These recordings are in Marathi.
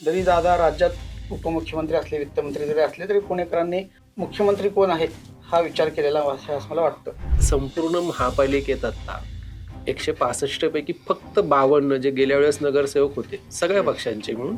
जरी दादा राज्यात उपमुख्यमंत्री असले, वित्तमंत्री जरी असले, तरी पुणेकरांनी मुख्यमंत्री कोण आहे हा विचार केलेला आहे असं मला वाटतं. संपूर्ण महापालिकेत आता 165 पैकी फक्त 52 जे गेल्या वेळेस नगरसेवक होते सगळ्या पक्षांचे म्हणून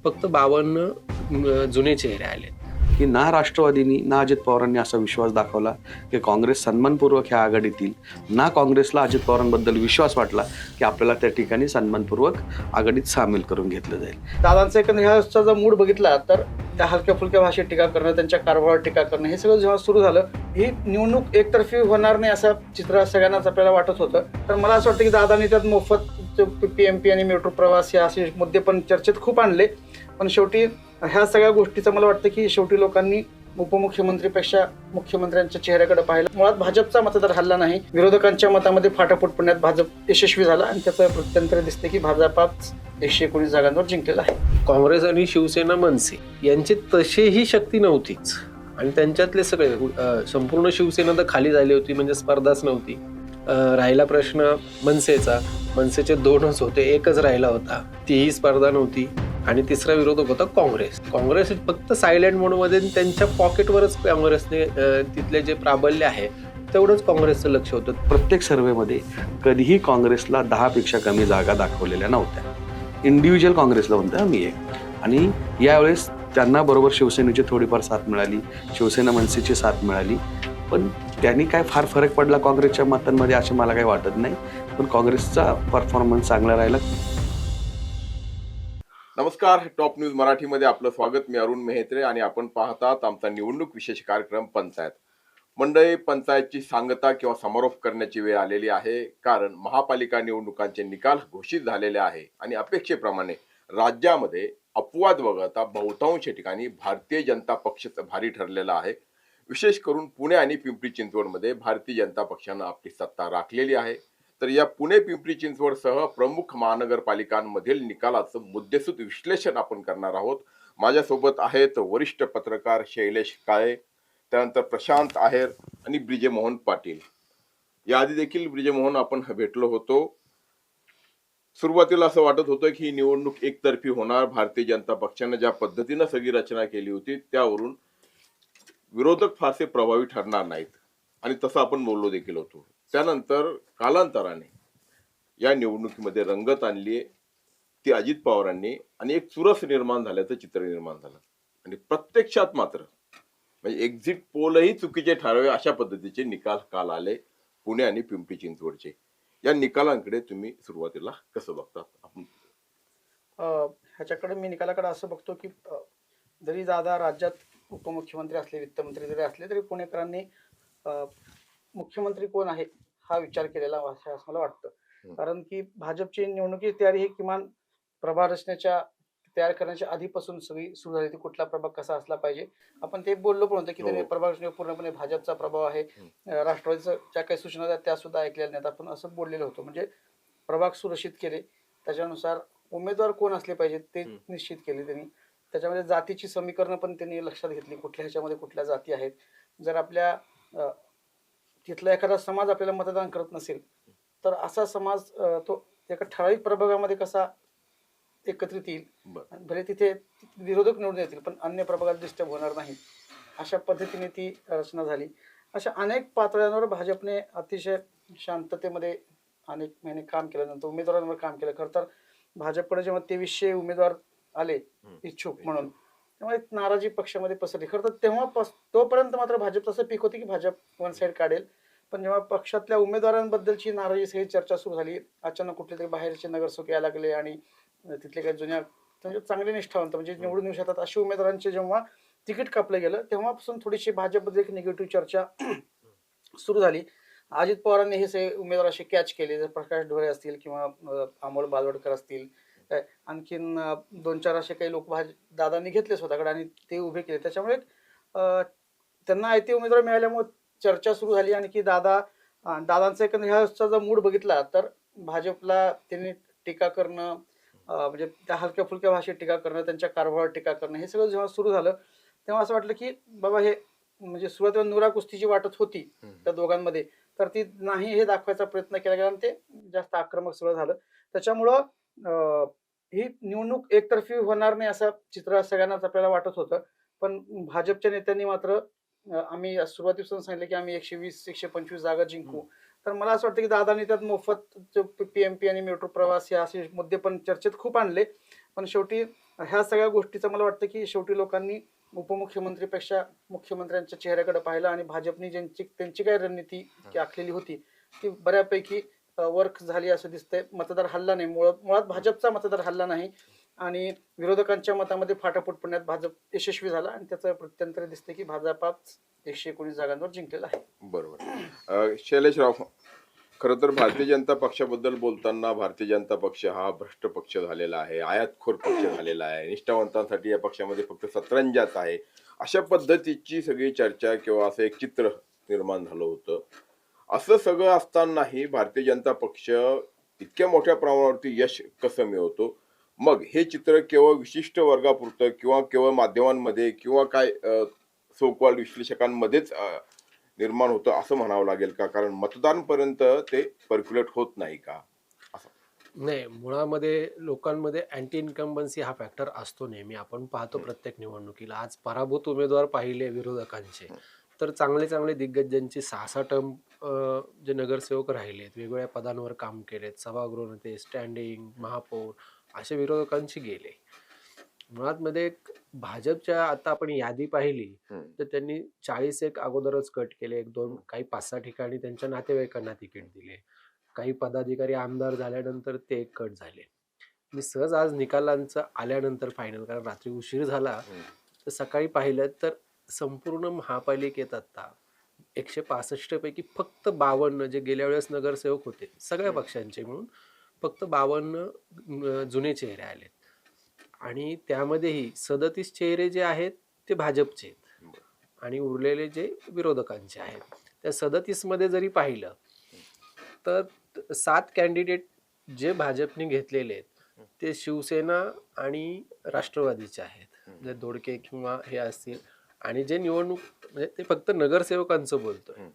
फक्त 52 जुने चेहरे आले. की ना राष्ट्रवादीनी ना अजित पवारांनी असा विश्वास दाखवला की काँग्रेस सन्मानपूर्वक ह्या आघाडीत येईल, ना काँग्रेसला अजित पवारांबद्दल विश्वास वाटला की आपल्याला त्या ठिकाणी सन्मानपूर्वक आघाडीत सामील करून घेतलं जाईल. दादांचा एकंदर ह्याचा जर मूड बघितला तर त्या हलक्या फुलक्या भाषेत टीका करणं, त्यांच्या कारभारावर टीका करणं, हे सगळं जेव्हा सुरू झालं, ही निवडणूक एकतर्फी होणार नाही असं चित्र सगळ्यांनाच आपल्याला वाटत होतं. तर मला असं वाटतं की दादांनी त्यात मोफत PMP आणि मेट्रो प्रवास हे असे मुद्दे पण चर्चेत खूप आणले. पण शेवटी ह्या सगळ्या गोष्टीचं मला वाटतं की शेवटी लोकांनी उपमुख्यमंत्रीपेक्षा मुख्यमंत्र्यांच्या चेहऱ्याकडे पाहिलं. मुळात भाजपचा मतदार हल्ला नाही, विरोधकांच्या मतामध्ये फाटाफूट पडण्यात भाजप यशस्वी झाला आणि त्याचं प्रत्यंतर दिसते की भाजपाच 119 जागांवर जिंकलेला आहे. काँग्रेस आणि शिवसेना मनसे यांची तशीही शक्ती नव्हतीच आणि त्यांच्यातले सगळे संपूर्ण शिवसेना तर खाली झाली होती, म्हणजे स्पर्धाच नव्हती. राहिला प्रश्न मनसेचे 2च होते, एकच राहिला होता, तीही स्पर्धा नव्हती. आणि तिसरा विरोधक होता काँग्रेस फक्त सायलेंट मोडमध्ये त्यांच्या पॉकेटवरच काँग्रेसने तिथले जे प्राबल्य आहे तेवढंच काँग्रेसचं लक्ष होतं. प्रत्येक सर्व्हेमध्ये कधीही काँग्रेसला 10 पेक्षा कमी जागा दाखवलेल्या नव्हत्या. इंडिव्हिज्युअल काँग्रेसला म्हणतो मी एक, आणि यावेळेस त्यांना बरोबर शिवसेनेची थोडीफार साथ मिळाली, शिवसेना मनसेची साथ मिळाली. पण त्यांनी काय फार फरक पडला काँग्रेसच्या मतांमध्ये असं मला काही वाटत नाही. पण काँग्रेसचा परफॉर्मन्स चांगला राहिला. नमस्कार, टॉप न्यूज मराठीमध्ये आपलं स्वागत. मी अरुण मेहत्रे आणि आपण पाहतात आमचा निवडणूक विशेष कार्यक्रम पंचायत. मंडळी, पंचायतची सांगता किंवा समारोप करण्याची वेळ आलेली आहे, कारण महापालिका निवडणुकांचे निकाल घोषित झालेले आहे आणि अपेक्षेप्रमाणे राज्यामध्ये अपवाद वगळता बहुतांश ठिकाणी भारतीय जनता पक्षच भारी ठरलेला आहे. विशेष करून पुणे आणि पिंपरी चिंचवडमध्ये भारतीय जनता पक्षानं आपली सत्ता राखलेली आहे. तर या पुणे, पिंपरी चिंचवड सह प्रमुख महानगरपालिकांमधील निकालाचं मुद्देसूद विश्लेषण आपण करणार आहोत. माझ्यासोबत आहेत वरिष्ठ पत्रकार शैलेश काळे, त्यानंतर प्रशांत आहेर आणि ब्रिजेमोहन पाटील. याआधी देखील ब्रिजेमोहन आपण भेटलो होतो. सुरुवातीला असं वाटत होतं की ही निवडणूक एकतर्फी होणार. भारतीय जनता पक्षाने ज्या पद्धतीनं सगळी रचना केली होती त्यावरून विरोधक फारसे प्रभावी ठरणार नाहीत आणि तसं आपण बोललो देखील होतो. त्यानंतर कालांतराने या निवडणुकीमध्ये रंगत आणली ती अजित पवारांनी आणि एक चुरस निर्माण झाल्याचं चित्र निर्माण झालं. आणि प्रत्यक्षात मात्र म्हणजे एक्झिट पोलही चुकीचे ठरावे अशा पद्धतीचे निकाल काल आले पुणे आणि पिंपरी चिंचवडचे. या निकालांकडे तुम्ही सुरुवातीला कसं बघतात? आपण ह्याच्याकडे मी निकालाकडे असं बघतो की जरी दादा राज्यात उपमुख्यमंत्री असले, वित्तमंत्री जरी असले, तरी पुणेकरांनी मुख्यमंत्री कोण आहे हा विचार केलेला आहे असं मला वाटतं. कारण की भाजपची निवडणुकीची तयारी ही किमान प्रभाग रचनेच्या तयार करण्याच्या आधीपासून सगळी सुरू झाली. ती कुठला प्रभाग कसा असला पाहिजे, आपण ते बोललो पण होतं की त्याने प्रभाग रचनेवर पूर्णपणे भाजपचा प्रभाव आहे. राष्ट्रवादीच्या ज्या काही सूचना आहेत त्या सुद्धा ऐकलेल्या नाहीत, आपण असं बोललेलं होतं. म्हणजे प्रभाग सुरक्षित केले, त्याच्यानुसार उमेदवार कोण असले पाहिजेत ते निश्चित केले त्यांनी. त्याच्यामध्ये जातीची समीकरणं पण त्यांनी लक्षात घेतली, कुठल्या ह्याच्यामध्ये कुठल्या जाती आहेत. जर आपल्या तिथला एखादा समाज आपल्याला मतदान करत नसेल तर असा समाज तो एका ठराविक प्रभागामध्ये कसा एकत्रित येईल, भले तिथे विरोधक निवडून येतील पण अन्य प्रभागात डिस्टर्ब होणार नाही, अशा पद्धतीने ती रचना झाली. अशा अनेक पातळ्यांवर भाजपने अतिशय शांततेमध्ये अनेक महिने काम केल्यानंतर उमेदवारांवर काम केलं. खरं तर भाजपकडे जेव्हा 2300 उमेदवार आले इच्छुक म्हणून, तेव्हा एक नाराजी पक्षामध्ये पसरली. खरं तर तेव्हा तोपर्यंत मात्र भाजप तसं पीक होती की भाजप वन साईड काढेल. पण जेव्हा पक्षातल्या उमेदवारांबद्दलची नाराजी सगळी चर्चा सुरू झाली, अचानक कुठले तरी बाहेरचे नगरसेवक यायला लागले आणि तिथले काही जुन्या म्हणजे चांगले निष्ठावंत म्हणजे निवडून येऊ शकतात अशा उमेदवारांचे जेव्हा तिकीट कापलं गेलं, तेव्हापासून थोडीशी भाजपबद्दल एक निगेटिव्ह चर्चा सुरू झाली. अजित पवारांनी हे सगळे उमेदवार असे कॅच केले, जर प्रकाश ढोरे असतील किंवा अमोल बालवडकर असतील, आणखीन 2-4 असे काही लोक दादांनी घेतले स्वतःकडे आणि ते उभे केले. त्याच्यामुळे त्यांना आयते उमेदवार मिळाल्यामुळे चर्चा सुरू झाली. आणि की दादांचा एकंदर ह्याचा जर मूड बघितला तर भाजपला त्यांनी टीका करणं, म्हणजे त्या हलक्या फुलक्या भाषेत टीका करणं, त्यांच्या कारभारावर टीका करणं, हे सगळं जेव्हा सुरू झालं तेव्हा असं वाटलं की बाबा हे म्हणजे सुरुवातीला नुरा कुस्तीची वाटत होती त्या दोघांमध्ये, तर ती नाही हे दाखवायचा प्रयत्न केला गेला आणि ते जास्त आक्रमक सगळं झालं. त्याच्यामुळं ही निवडणूक एकतर्फी होणार नाही असं चित्र सगळ्यांनाच आपल्याला वाटत होतं. पण भाजपच्या नेत्यांनी मात्र आम्ही सुरुवातीपासून सांगितलं की आम्ही 120-125 जागा जिंकू. तर मला असं वाटतं की दादांनी त्यात मोफत पीएमपी आणि मेट्रो प्रवास हे असे मुद्दे पण चर्चेत खूप आणले. पण शेवटी ह्या सगळ्या गोष्टीचं मला वाटतं की शेवटी लोकांनी उपमुख्यमंत्रीपेक्षा मुख्यमंत्र्यांच्या चेहऱ्याकडे पाहिलं आणि भाजपनी त्यांची काय रणनीती आखलेली होती ती बऱ्यापैकी वर्क झाली असं दिसतंय. मतदार हल्ला नाही, मुळात भाजपचा मतदार हल्ला नाही आणि विरोधकांच्या मतामध्ये फाटाफूट पडण्यात भाजप यशस्वी झाला आणि त्याचं प्रत्यंतर दिसते की भाजपाच 119 जागांवर जिंकलेला आहे. बरोबर. शैलेशराव, खरं तर भारतीय जनता पक्षाबद्दल बोलताना भारतीय जनता पक्ष हा भ्रष्ट पक्ष झालेला आहे, आयातखोर पक्ष झालेला आहे, निष्ठावंतांसाठी या पक्षामध्ये फक्त सतरंजाच आहे, अशा पद्धतीची सगळी चर्चा किंवा असं एक चित्र निर्माण झालं होतं. असं सगळं असतानाही भारतीय जनता पक्ष इतक्या मोठ्या प्रमाणावरती यश कसं मिळवतो? मग हे चित्र केवळ विशिष्ट वर्गापुरतं किंवा केवळ माध्यमांमध्ये किंवा काय सो कॉल्ड विश्लेषकांमध्येच निर्माण होतं असं म्हणावं लागेल का? कारण मतदारांपर्यंत ते पर्क्युलेट होत नाही का? नाही, मुळामध्ये लोकांमध्ये अँटी इन्कम्बन्सी हा फॅक्टर असतो नेहमी. आपण पाहतो प्रत्येक निवडणुकीला. आज पराभूत उमेदवार पाहिले विरोधकांचे, तर चांगले चांगले दिग्गज ज्यांची 6-6 टर्म जे नगरसेवक राहिलेत, वेगवेगळ्या पदांवर काम केलेत, सभागृह नेते, स्टँडिंग, महापौर, असे विरोधकांची गेले. मुळात मध्ये भाजपच्या आता आपण यादी पाहिली तर त्यांनी 40 एक अगोदरच कट केले, 1-2 काही 5-6 ठिकाणी त्यांच्या नातेवाईकांना तिकीट दिले, काही पदाधिकारी आमदार झाल्यानंतर ते एक कट झाले. मी सहज आज निकालांचं आल्यानंतर फायनल, कारण रात्री उशीर झाला, तर सकाळी पाहिलं तर संपूर्ण महापालिकेत आता 165 पैकी फक्त 52 जे गेल्या वेळेस नगरसेवक होते सगळ्या पक्षांचे मिळून फक्त 52 जुने चेहरे आलेत आणि त्यामध्येही 37 चेहरे जे आहेत ते भाजपचे आहेत आणि उरलेले जे विरोधकांचे आहेत. त्या 37 मध्ये जरी पाहिलं तर 7 कॅन्डिडेट जे भाजपने घेतलेले आहेत ते शिवसेना आणि राष्ट्रवादीचे आहेत, जे दोडके किंवा हे असतील, आणि जे निवडणूक म्हणजे ते फक्त नगरसेवकांचं बोलतोय,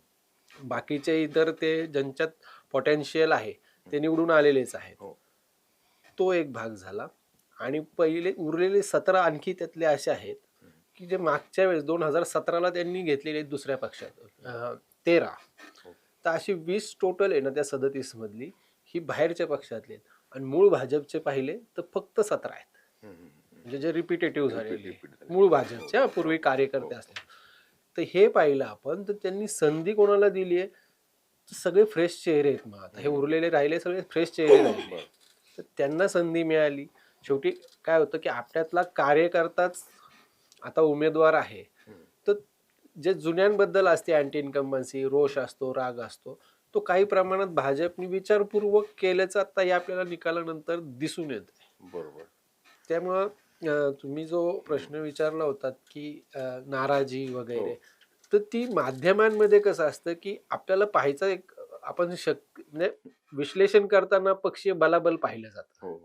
बाकीचे इतर ते ज्यांच्यात पोटेन्शियल आहे ते निवडून आलेलेच आहेत. तो एक भाग झाला. आणि पहिले उरलेले 17 आणखी त्यातले असे आहेत की जे मागच्या वेळेस 2017ला त्यांनी घेतलेले दुसऱ्या पक्षात 13. तर अशी 20 टोटल आहे ना त्या 37 मधली, ही बाहेरच्या पक्षातले आहेत. आणि मूळ भाजपचे पाहिले तर फक्त 17 आहेत, म्हणजे जे रिपिटेटिव्ह झालेले मूळ भाजपच्या पूर्वी कार्यकर्ते असले. तर हे पाहिलं आपण तर त्यांनी संधी कोणाला दिली आहे? सगळे फ्रेश चेहरे आहेत. मग आता हे उरलेले राहिले सगळे फ्रेश चेहरे राहिले, तर त्यांना संधी मिळाली. शेवटी काय होतं की आपल्यातला कार्यकर्ताच आता उमेदवार आहे, तर जे जुन्यांबद्दल असते अँटी इन्कम्बन्सी, रोष असतो, राग असतो, तो काही प्रमाणात भाजपने विचारपूर्वक केल्याचं आता या आपल्याला निकालानंतर दिसून येत. बरोबर. त्यामुळं तुम्ही जो प्रश्न विचारला होता की नाराजी वगैरे, तर ती माध्यमांमध्ये कसं असतं की आपल्याला पाहायचं एक आपण म्हणजे विश्लेषण करताना पक्षीय बलाबल पाहिलं जातं.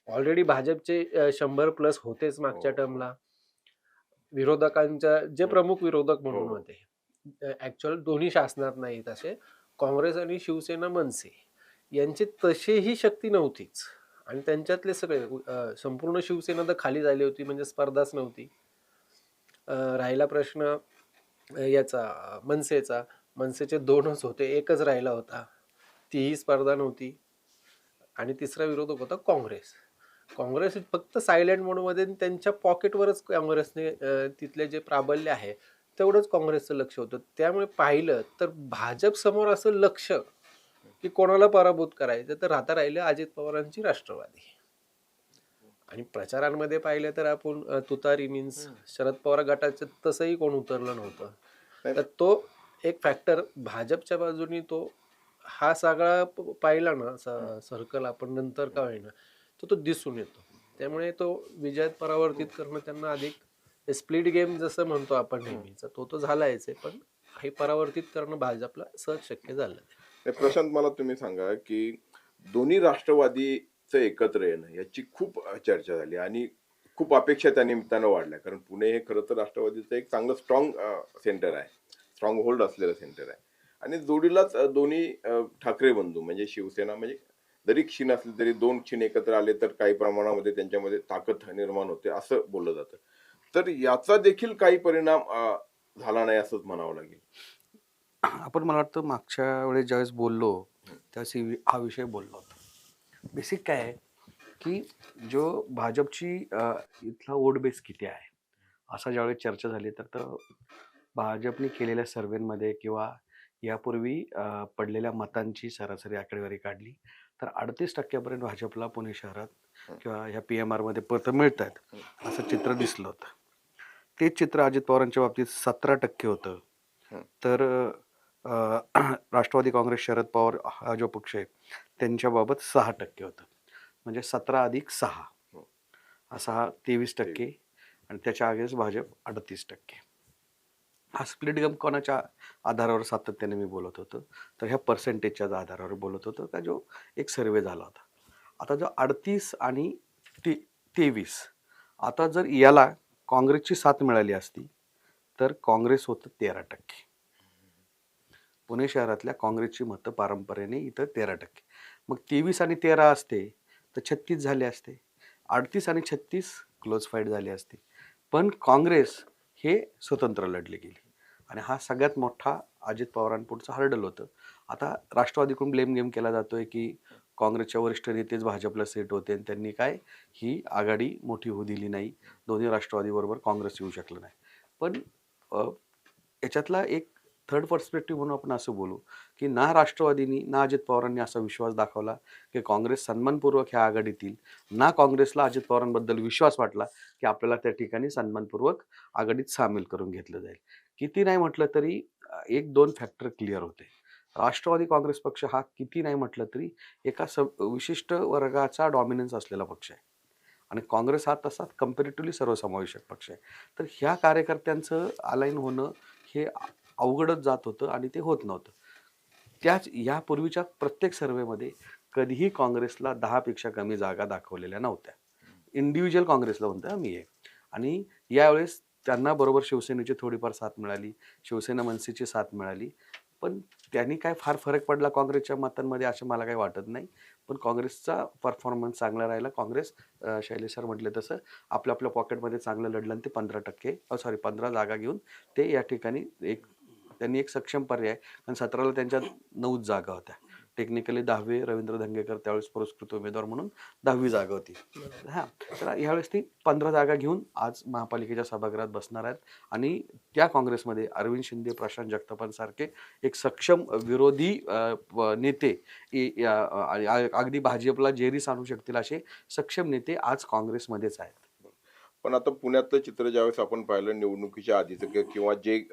ऑलरेडी भाजपचे 100+ होतेच मागच्या टर्मला. विरोधकांच्या जे प्रमुख विरोधक म्हणून होते ऍक्च्युअल दोन्ही शासनात नाहीत असे काँग्रेस आणि शिवसेना मनसे यांची तशीही शक्ती नव्हतीच. आणि त्यांच्यातले सगळे संपूर्ण शिवसेना तर खाली झाली होती, म्हणजे स्पर्धाच नव्हती. राहिला प्रश्न याचा मनसेचे 2च होते, एकच राहिला होता, तीही स्पर्धा नव्हती. आणि तिसरा विरोधक होता काँग्रेस फक्त सायलेंट मोडमध्ये त्यांच्या पॉकेटवरच काँग्रेसने तिथले जे प्राबल्य आहे तेवढंच काँग्रेसचं लक्ष होतं. त्यामुळे पाहिलं तर भाजप समोर असं लक्ष की कोणाला पराभूत करायचं तर राहिलं अजित पवारांची राष्ट्रवादी. आणि प्रचारांमध्ये पाहिलं तर आपण तुतारी मीन्स शरद पवार गटाचं तसंही कोण उतरलं नव्हतं. तर तो एक फॅक्टर भाजपच्या बाजूनी तो हा सगळा पाहिला ना सर्कल आपण नंतर का होईना तो दिसून येतो. त्यामुळे तो विजयात परावर्तित करणं त्यांना अधिक स्प्लिट गेम जसं म्हणतो आपण नेहमीचा तो झालायच आहे, पण हे परावर्तित करणं भाजपला सहज शक्य झालं. प्रशांत, मला तुम्ही सांगा की दोन्ही राष्ट्रवादीचं एकत्र येणं याची खूप चर्चा झाली आणि खूप अपेक्षा त्या निमित्तानं वाढल्या, कारण पुणे हे खरं तर राष्ट्रवादीचं एक चांगलं स्ट्रॉंग सेंटर आहे, स्ट्रॉंग होल्ड असलेलं सेंटर आहे. आणि जोडीलाच दोन्ही ठाकरे बंधू म्हणजे शिवसेना म्हणजे जरी क्षीण असले तरी दोन क्षीण एकत्र आले तर काही प्रमाणामध्ये त्यांच्यामध्ये ताकद निर्माण होते असं बोललं जातं. तर याचा देखील काही परिणाम झाला नाही असंच म्हणावं लागेल. आपण मला वाटतं मागच्या वेळेस ज्यावेळेस बोललो त्यावेळेस हा विषय बोललो होता. बेसिक काय आहे की जो भाजपची इथला वोट बेस किती आहे असा ज्यावेळेस चर्चा झाली तर भाजपने केलेल्या सर्वेमध्ये किंवा यापूर्वी पडलेल्या मतांची सरासरी आकडेवारी काढली तर 38% भाजपला पुणे शहरात किंवा ह्या PMR मध्ये मतं मिळत आहेत असं चित्र दिसलं होतं. तेच चित्र अजित पवारांच्या बाबतीत 17% होतं. तर राष्ट्रवादी काँग्रेस शरद पवार हा जो पक्ष आहे त्यांच्याबाबत 6% होतं. म्हणजे 17 अधिक 6 असा हा 23% आणि त्याच्या आगेच भाजप 38%. हा स्प्लिट गम कोणाच्या आधारावर सातत्याने मी बोलत होतो तर ह्या पर्सेंटेजच्या आधारावर बोलत होतो का जो एक सर्वे झाला होता. आता जो 38 आणि 23 आता जर याला काँग्रेसची साथ मिळाली असती तर काँग्रेस होतं 13%. पुणे शहरातल्या काँग्रेसची मतं पारंपरेने इथं 13%. मग 23 आणि 13 असते तर 36 झाले असते. 38 आणि 36 क्लोज फाईट झाली असते. पण काँग्रेस हे स्वतंत्र लढली गेली आणि हा सगळ्यात मोठा अजित पवारांपुढचं हर्डल होतं. आता राष्ट्रवादीकडून ब्लेम गेम केला जातोय की काँग्रेसच्या वरिष्ठ नेतेच भाजपला सेट होते आणि त्यांनी काय ही आघाडी मोठी होऊ दिली नाही. दोन्ही राष्ट्रवादीबरोबर काँग्रेस येऊ शकलं नाही. पण याच्यातला एक थर्ड पर्स्पेक्टिव्ह म्हणून आपण असं बोलू की ना राष्ट्रवादीनी ना अजित पवारांनी असा विश्वास दाखवला की काँग्रेस सन्मानपूर्वक ह्या आघाडीत येईल, ना काँग्रेसला अजित पवारांबद्दल विश्वास वाटला की आपल्याला त्या ठिकाणी सन्मानपूर्वक आघाडीत सामील करून घेतलं जाईल. किती नाही म्हटलं तरी एक दोन फॅक्टर क्लिअर होते. राष्ट्रवादी काँग्रेस पक्ष हा किती नाही म्हटलं तरी एका विशिष्ट वर्गाचा डॉमिनन्स असलेला पक्ष आहे आणि काँग्रेस हा तसा कम्पॅरेटिव्हली सर्वसमावेशक पक्ष आहे. तर ह्या कार्यकर्त्यांचं अलाईन होणं हे अवघडच जात होतं आणि ते होत नव्हतं. त्याच यापूर्वीच्या प्रत्येक सर्वेमध्ये कधीही काँग्रेसला 10 पेक्षा कमी जागा दाखवलेल्या नव्हत्या. इंडिव्हिज्युअल काँग्रेसला म्हणतोय मी आहे. आणि यावेळेस त्यांना बरोबर शिवसेनेची थोडीफार साथ मिळाली, शिवसेना मनसेची साथ मिळाली. पण त्यांनी काय फार फरक पडला काँग्रेसच्या मतांमध्ये असं मला काही वाटत नाही. पण काँग्रेसचा परफॉर्मन्स चांगला राहिला. काँग्रेस शैलेश सर म्हटले तसं आपल्या आपल्या पॉकेटमध्ये चांगलं लढलं आणि ते 15 जागा घेऊन ते या ठिकाणी त्यांनी एक सक्षम पर्याय, कारण 17ला त्यांच्या 9 जागा होत्या. टेक्निकली 10वे रवींद्र धंगेकर त्यावेळेस पुरस्कृत उमेदवार म्हणून 10वी जागा होती. हां, तर ह्यावेळेस ती 15 जागा घेऊन आज महापालिकेच्या सभागृहात बसणार आहेत आणि त्या काँग्रेसमध्ये अरविंद शिंदे, प्रशांत जगतापांसारखे एक सक्षम विरोधी नेते अगदी भाजपला जेरीस आणू शकतील असे सक्षम नेते आज काँग्रेसमध्येच आहेत. पण आता पुण्यातलं चित्र ज्यावेळेस आपण पाहिलं निवडणुकीच्या आधीचं किंवा जे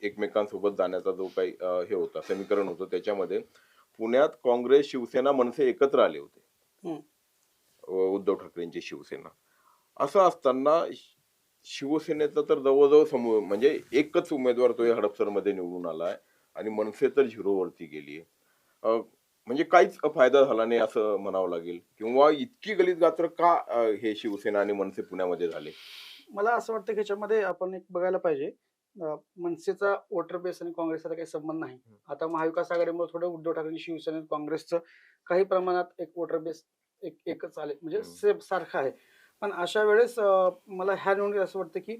एकमेकांसोबत जाण्याचा जो काही हे होता समीकरण होतं त्याच्यामध्ये पुण्यात काँग्रेस, शिवसेना, मनसे एकत्र आले होते. उद्धव ठाकरेंची शिवसेना. असं असताना शिवसेनेचा तर जवळजवळ समूह म्हणजे एकच उमेदवार तो हडपसरमध्ये निवडून आलाय आणि मनसे तर झिरोवरती गेली. म्हणजे काहीच फायदा झाला नाही असं म्हणावं लागेल किंवा इतकी गलित गात्र का हे शिवसेना आणि मनसे पुण्यामध्ये झाले? मला असं वाटतं की याच्यामध्ये आपण एक बघायला पाहिजे, मनसेचा वोटर बेस आणि काँग्रेसचा काही संबंध नाही. आता महाविकास आघाडीमुळे थोडं उद्धव ठाकरे शिवसेना काँग्रेसचं काही प्रमाणात एक वोटर बेस एकच आले म्हणजे सेम सारखं आहे. पण अशा वेळेस मला ह्या निवडणुकीत असं वाटतं की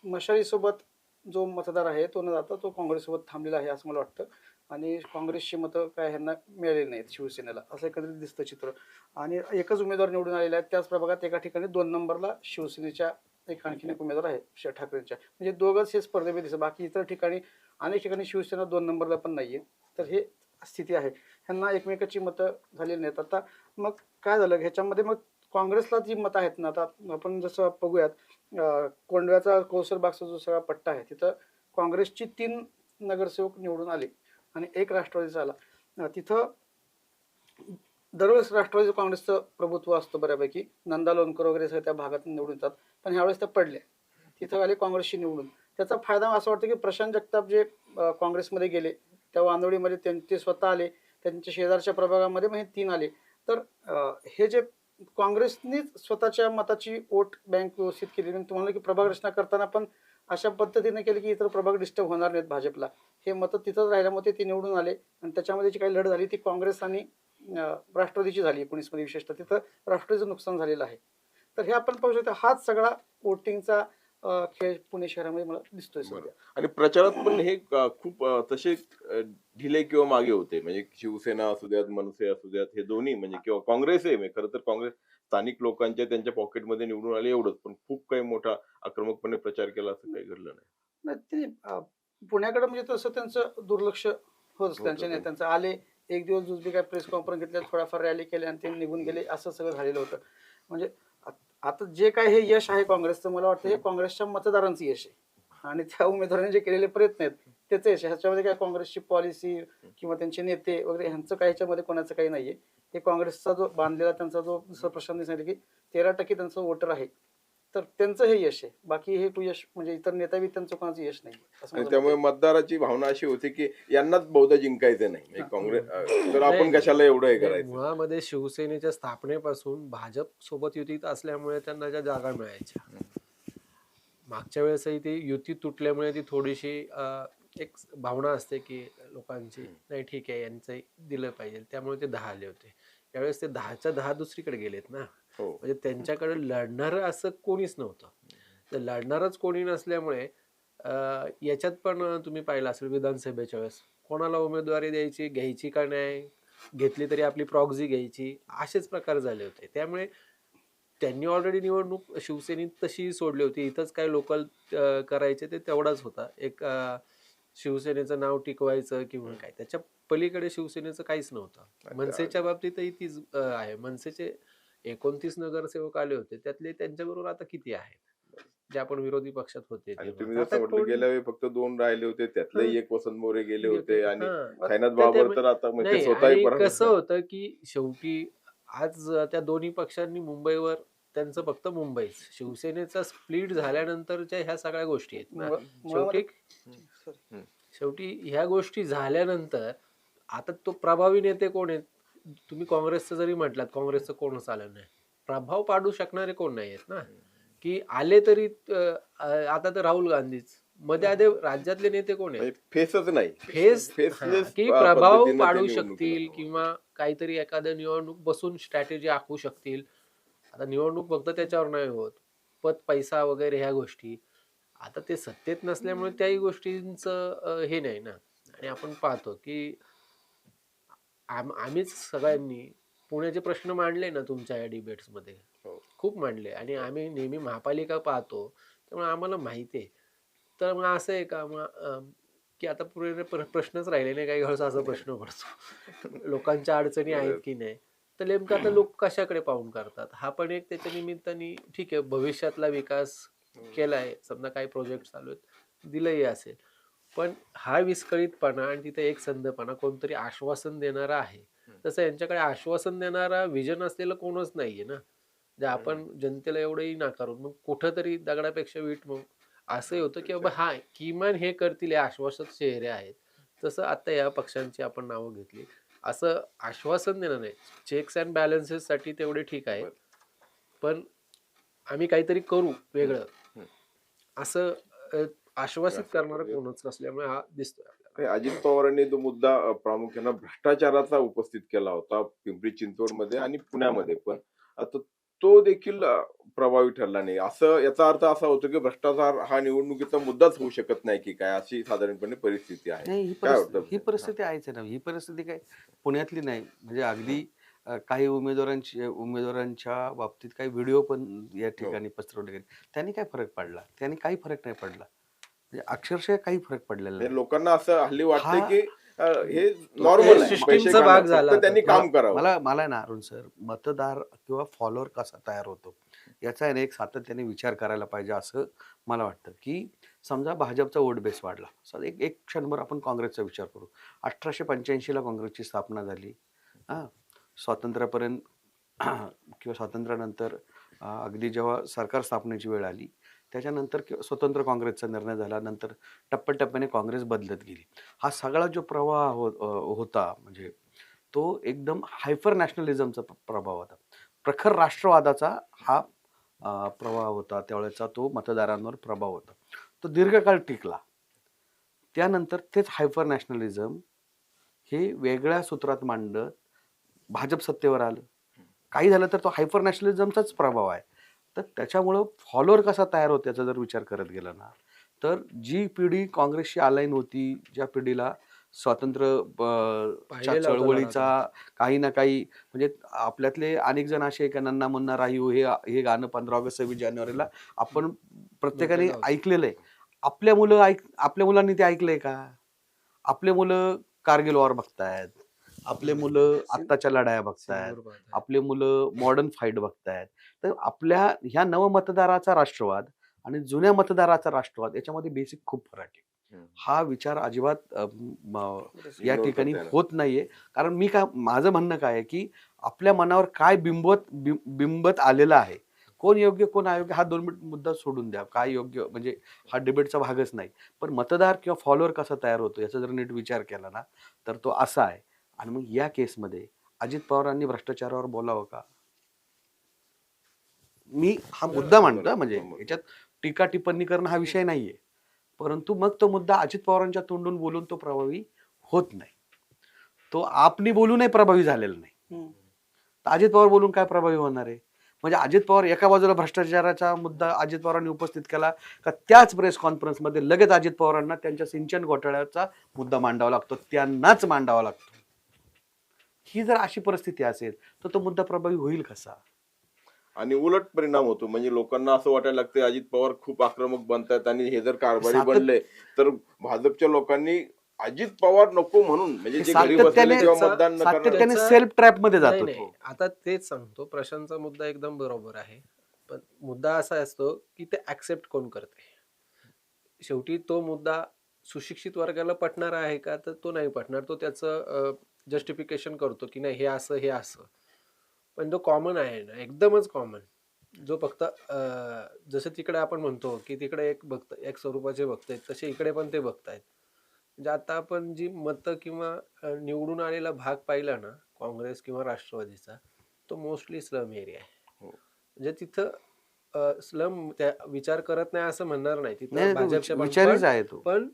मशालीसोबत जो मतदार आहे तो न जाता तो काँग्रेससोबत थांबलेला आहे असं मला वाटतं. आणि काँग्रेसची मतं काय ह्यांना मिळालेली नाहीत शिवसेनेला असं एकंदरीत दिसतं चित्र. आणि एकच उमेदवार निवडून आलेला आहे. त्याच प्रभागात एका ठिकाणी 2 नंबरला शिवसेनेच्या आणखीन एक उमेदवार आहे ठाकरेंच्या, म्हणजे दोघंच हे स्पर्धेमध्ये दिसतात. बाकी इतर ठिकाणी अनेक ठिकाणी शिवसेना 2 नंबरला पण नाहीये. तर हे स्थिती आहे. ह्यांना एकमेकाची मतं झालेली नाहीत. आता मग काय झालं ह्याच्यामध्ये, मग काँग्रेसला जी मतं आहेत ना, आता आपण जसं बघूयात कोंडव्याचा कौसरबागचा जो सगळा पट्टा आहे तिथं काँग्रेसची 3 नगरसेवक निवडून आले आणि 1 राष्ट्रवादीचा आला. तिथं दरवेळेस राष्ट्रवादी काँग्रेसचं प्रभुत्व असतं बऱ्यापैकी. नंदा लोणकर वगैरे सगळं त्या भागात निवडून येतात. पण ह्यावेळेस त्या पडल्या. तिथं आले काँग्रेसशी निवडून. त्याचा फायदा असं वाटतं की प्रशांत जगताप जे काँग्रेसमध्ये गेले त्या वांदोडीमध्ये ते स्वतः आले. त्यांच्या शेजारच्या प्रभागामध्ये मग हे 3 आले. तर हे जे काँग्रेसनीच स्वतःच्या मताची वोट बँक व्यवस्थित केली. मी तुम्हाला की प्रभाग रचना करताना पण अशा पद्धतीने केली की इतर प्रभाग डिस्टर्ब होणार नाहीत भाजपला. हे मतं तिथंच राहिल्यामुळे ते निवडून आले आणि त्याच्यामध्ये जी काही लढत झाली ती काँग्रेस आणि राष्ट्रवादीची झाली 19 मध्ये विशेषतः, तिथं राष्ट्रवादीचं नुकसान झालेलं आहे. तर हे आपण पाहू शकतो, हाच सगळा वोटिंगचा खेळ पुणे शहरामध्ये मला दिसतोय बरं. सध्या. आणि प्रचारात पण हे खूप तसे ढिले किंवा मागे होते. म्हणजे शिवसेना असू द्यात, मनसे असू द्यात, हे दोन्ही म्हणजे किंवा काँग्रेस आहे. खरं तर काँग्रेस स्थानिक लोकांच्या त्यांच्या पॉकेटमध्ये निवडून आले एवढंच. पण खूप काही मोठा आक्रमकपणे प्रचार केला असं काही घडलं नाही. नाही ते पुण्याकडे म्हणजे तसं त्यांचं दुर्लक्ष होतं होतं त्यांच्या ते. नेत्यांचं. आले एक दिवस जुजबी काय प्रेस कॉन्फरन्स घेतल्या, थोड्याफार रॅली केल्या आणि ते निघून गेले, असं सगळं झालेलं होतं. म्हणजे आता जे काय हे यश आहे काँग्रेसचं, मला वाटतं हे काँग्रेसच्या मतदारांचं यश आहे आणि त्या उमेदवारांनी जे केलेले प्रयत्न आहेत त्याचं यश आहे. ह्याच्यामध्ये काय काँग्रेसची पॉलिसी किंवा त्यांचे नेते वगैरे ह्यांचं काही ह्याच्यामध्ये कोणाचं काही नाहीये. हे काँग्रेसचा जो बांधलेला त्यांचा जो, जसं प्रशांतने सांगितलं की 13% त्यांचं वोटर आहे, तर त्यांचं हे यश आहे. बाकी हे यश म्हणजे इतर नेता त्यांचं कोणाचं यश नाही असं आणि मला त्यामुळे वाटतं. मतदाराची भावना अशी होती की यांनाच बहुधा जिंकायचं नाही. म्हणजे काँग्रेस तर आपण नाही, कशाला एवढं हे नाही, करायचं. मुळामध्ये शिवसेनेच्या स्थापनेपासून भाजप सोबत युतीत असल्यामुळे त्यांना ज्या जागा मिळायच्या, मागच्या वेळेसही ती युती तुटल्यामुळे ती थोडीशी एक भावना असते की लोकांची, नाही ठीक आहे यांचं दिलं पाहिजे, त्यामुळे ते 10 आले होते. यावेळेस ते 10च्या 10 दुसरीकडे गेलेत ना. हो. म्हणजे त्यांच्याकडे लढणारं असं कोणीच नव्हतं. तर लढणारच कोणी नसल्यामुळे याच्यात पण तुम्ही पाहिलं असेल विधानसभेच्या वेळेस कोणाला उमेदवारी द्यायची, घ्यायची का नाही, घेतली तरी आपली प्रॉक्झी घ्यायची, असेच प्रकार झाले होते. त्यामुळे त्यांनी ऑलरेडी निवडणूक शिवसेनेत तशी सोडली होती. इथंच काय लोकल करायचे ते तेवढाच होता. एक शिवसेनेचं नाव टिकवायचं किंवा काय, त्याच्या पलीकडे शिवसेनेचं काहीच नव्हतं. मनसेच्या बाबतीतही तीच आहे. मनसेचे 29 नगरसेवक आले होते, त्यातले त्यांच्याबरोबर आता किती आहेत जे आपण विरोधी पक्षात होते आणि तेव्हा. तुम्ही आता जसं म्हटलं कोणी- गेल्या वेळी फक्त 2 राहिले होते, त्यातलेही हं. एक वसंत मोरे गेले होते आणि हां. साईनाथ तर बाबर त्यामुळे- तर आता म्हणजे नाही, स्वतःही आणि पराभूत कसं झाले. होतं की शेवटी आज त्या दोन्ही पक्षांनी मुंबईवर त्यांचं फक्त मुंबईच, शिवसेनेचा स्प्लिट झाल्यानंतरच्या ह्या सगळ्या गोष्टी आहेत ना. शेवटी Sorry. शेवटी ह्या गोष्टी झाल्यानंतर आता तो प्रभावी नेते कोण आहेत? तुम्ही काँग्रेसचं जरी म्हटलात, काँग्रेसचं कोणच आलं नाही, प्रभाव पाडू शकणारे कोण नाही आहेत ना. की आले तरी आता तर राहुल गांधीच, मध्ये आधी राज्यातले नेते कोण आहेत? म्हणजे फेसच नाही. फेस फेसलेस की प्रभाव पद्धतीने ते पाडू निवडणुकीला शकतील जावं. किंवा काहीतरी एखाद्या निवडणूक बसून स्ट्रॅटेजी आखू शकतील. आता निवडणूक फक्त त्याच्यावर नाही होत, पद पैसा वगैरे ह्या गोष्टी. आता ते सत्तेत नसल्यामुळे त्याही गोष्टींचं हे नाही ना. आणि आपण पाहतो की आम्हीच सगळ्यांनी पुण्याचे प्रश्न मांडले ना तुमच्या या डिबेट्समध्ये, हो. खूप मांडले, आणि आम्ही नेहमी महापालिका पाहतो त्यामुळे आम्हाला माहिती आहे. तर मग असं आहे का मग की आता पुढे प्रश्नच राहिले नाही, काही वेळेस असा प्रश्न पडतो लोकांच्या अडचणी आहेत की नाही. तर नेमकं आता लोक कशाकडे पाहून करतात, हा पण एक त्याच्या निमित्ताने ठीक आहे, भविष्यातला विकास केलाय, समजा काही प्रोजेक्ट चालू आहेत, दिलंही असेल, पण हा विस्कळीतपणा आणि तिथे एक संधपणा, कोणतरी आश्वासन देणारा आहे, तसं यांच्याकडे आश्वासन देणारा विजन असलेलं कोणच नाहीये ना. जे आपण जनतेला एवढंही नाकारून मग कुठंतरी दगडापेक्षा वीट मग असंही होतं की बाबा हा किमान हे करतील, हे आश्वासक चेहरे आहेत. तसं आता या पक्षांची आपण नावं घेतली, असं आश्वासन देणं नाही, चेक्स अँड बॅलन्सेस साठी तेवढे ठीक आहे, पण आम्ही काहीतरी करू वेगळं असं आश्वासित करणारं कोणच नसल्यामुळे हा दिसतोय आपल्याला. आणि अजित पवारांनी तो मुद्दा प्रामुख्याने भ्रष्टाचाराचा उपस्थित केला होता पिंपरी चिंचवडमध्ये आणि पुण्यामध्ये पण. आता तो देखील प्रभावी ठरला नाही. असं याचा अर्थ असा होतो की भ्रष्टाचार हा निवडणुकीचा मुद्दाच होऊ शकत नाही की काय, अशी साधारणपणे परिस्थिती आहे. नाही, काय वाटतं? ही परिस्थिती आहेच आहे ना. ही परिस्थिती काय पुण्यातली नाही, म्हणजे अगदी काही उमेदवारांच्या बाबतीत काही व्हिडिओ पण या ठिकाणी पसरवले गेले. त्यांनी काय फरक पडला? त्यांनी काही फरक नाही पडला, म्हणजे अक्षरशः काही फरक पडलेला म्हणजे नाही. लोकांना असं हल्ली वाटतंय हा- की हे नॉर्मल आहे, सिस्टीमचा पैसे भाग खाणं, झाला फक्त त्यांनी आता. काम करावं. मला ना अरुण सर, मतदार किंवा फॉलोअर कसा तयार होतो याचा आहे ना एक सातत्याने विचार करायला पाहिजे असं मला वाटतं. की समजा भाजपचा वोट बेस वाढला, एक क्षणभर आपण काँग्रेसचा विचार करू. 1885ला काँग्रेसची स्थापना झाली. स्वातंत्र्यापर्यंत किंवा स्वातंत्र्यानंतर अगदी जेव्हा सरकार स्थापनेची वेळ आली त्याच्यानंतर स्वतंत्र काँग्रेसचा निर्णय झाला, नंतर टप्प्याटप्प्याने काँग्रेस बदलत गेली. हा सगळा जो प्रवाह होता म्हणजे तो एकदम हायपर नॅशनलिझमचा प्रभाव होता, प्रखर राष्ट्रवादाचा हा प्रवाह होता, त्यावेळेचा तो मतदारांवर प्रभाव होता, तो दीर्घकाळ टिकला. त्यानंतर तेच हायपर नॅशनलिझम हे वेगळ्या सूत्रात मांडत भाजप सत्तेवर आलं, काही झालं तर तो हायपर नॅशनलिझमचाच प्रभाव आहे. तर त्याच्यामुळं फॉलोअर कसा तयार होतो याचा जर विचार करत गेला ना, तर जी पिढी काँग्रेसशी अलाईन होती, ज्या पिढीला स्वातंत्र्य च्या पाहिलेला होता लढा चळवळीचा काही ना काही, म्हणजे आपल्यातले अनेक जण असे आहे की नन्ना मुन्ना राहीव हे गाणं 15 ऑगस्ट 26 जानेवारीला आपण प्रत्येकाने म्हटलेलं होतं. ऐकलेलं आहे. आपल्या मुलांनी ते ऐकलंय का? आपले मुलं कारगिल वॉर बघतायत, आपले मुलं आत्ताच्या लढाया बघतायत, सिंदूर बांध आहे. आपले मुलं मॉडर्न फाईट बघतायत. तर आपल्या ह्या नवमतदाराचा राष्ट्रवाद आणि जुन्या मतदाराचा राष्ट्रवाद याच्यामध्ये बेसिक खूप फरक आहे. हा विचार अजिबात या Ignore ठिकाणी करताय ना. होत नाहीये. कारण माझं म्हणणं काय आहे की आपल्या मनावर काय बिंबत आलेलं आहे, कोण योग्य कोण अयोग्य हा 2 मिनिट मुद्दा सोडून द्या. काय योग्य म्हणजे हा डिबेटचा भागच नाही. पण मतदार किंवा फॉलोअर कसा तयार होतो याचा जर नीट विचार केला ना, तर तो असा आहे. आणि मग या केसमध्ये अजित पवारांनी भ्रष्टाचारावर बोलावं का? मी हा मुद्दा मांडतो म्हणजे याच्यात टीका टिप्पणी करणं हा विषय नाहीये. परंतु मग तो मुद्दा अजित पवारांच्या तोंडून बोलून तो प्रभावी होत नाही. तो आपनी बोलूनही प्रभावी झालेला नाही. तर अजित पवार बोलून काय प्रभावी होणार आहे? म्हणजे अजित पवार एका बाजूला भ्रष्टाचाराचा मुद्दा अजित पवारांनी उपस्थित केला का त्याच प्रेस कॉन्फरन्समध्ये लगेच अजित पवारांना त्यांच्या सिंचन घोटाळ्याचा मुद्दा मांडावा लागतो, त्यांनाच मांडावा लागतो. ही जर अशी परिस्थिती असेल तर तो मुद्दा प्रभावी होईल कसा? आणि उलट परिणाम होतो, म्हणजे लोकांना असं वाटायला लागतं अजित पवार खूप आक्रमक बनतात आणि हे जर कारभारी बनले तर भाजपच्या लोकांनी अजित पवार नको म्हणून, म्हणजे जे घरी बसलेले किंवा मतदान न करणारे सातत्याने सेल्फ ट्रॅप मध्ये नाही, जातो नाही. तो. आता तेच सांगतो, प्रशांतचा मुद्दा एकदम बरोबर आहे. पण मुद्दा असा असतो की ते ऍक्सेप्ट कोण करते. शेवटी तो मुद्दा सुशिक्षित वर्गाला पटणार आहे का, तर तो नाही पटणार. तो त्याचं जस्टिफिकेशन करतो की नाही हे असं हे असं. पण जो कॉमन आहे ना, एकदमच कॉमन, जो फक्त जसं तिकडे आपण म्हणतो की तिकडे एक स्वरूपाचे भक्त आहेत, तसे इकडे पण ते भक्त आहेत. म्हणजे आता आपण जी मतं किंवा निवडून आलेला भाग पाहिला ना काँग्रेस किंवा राष्ट्रवादीचा, तो मोस्टली स्लम एरिया आहे. हो. म्हणजे तिथं स्लम त्या विचार करत नाही असं म्हणणार नाही, तिथं नाही, तो भाजपच्या विचारीच आहे तो. पण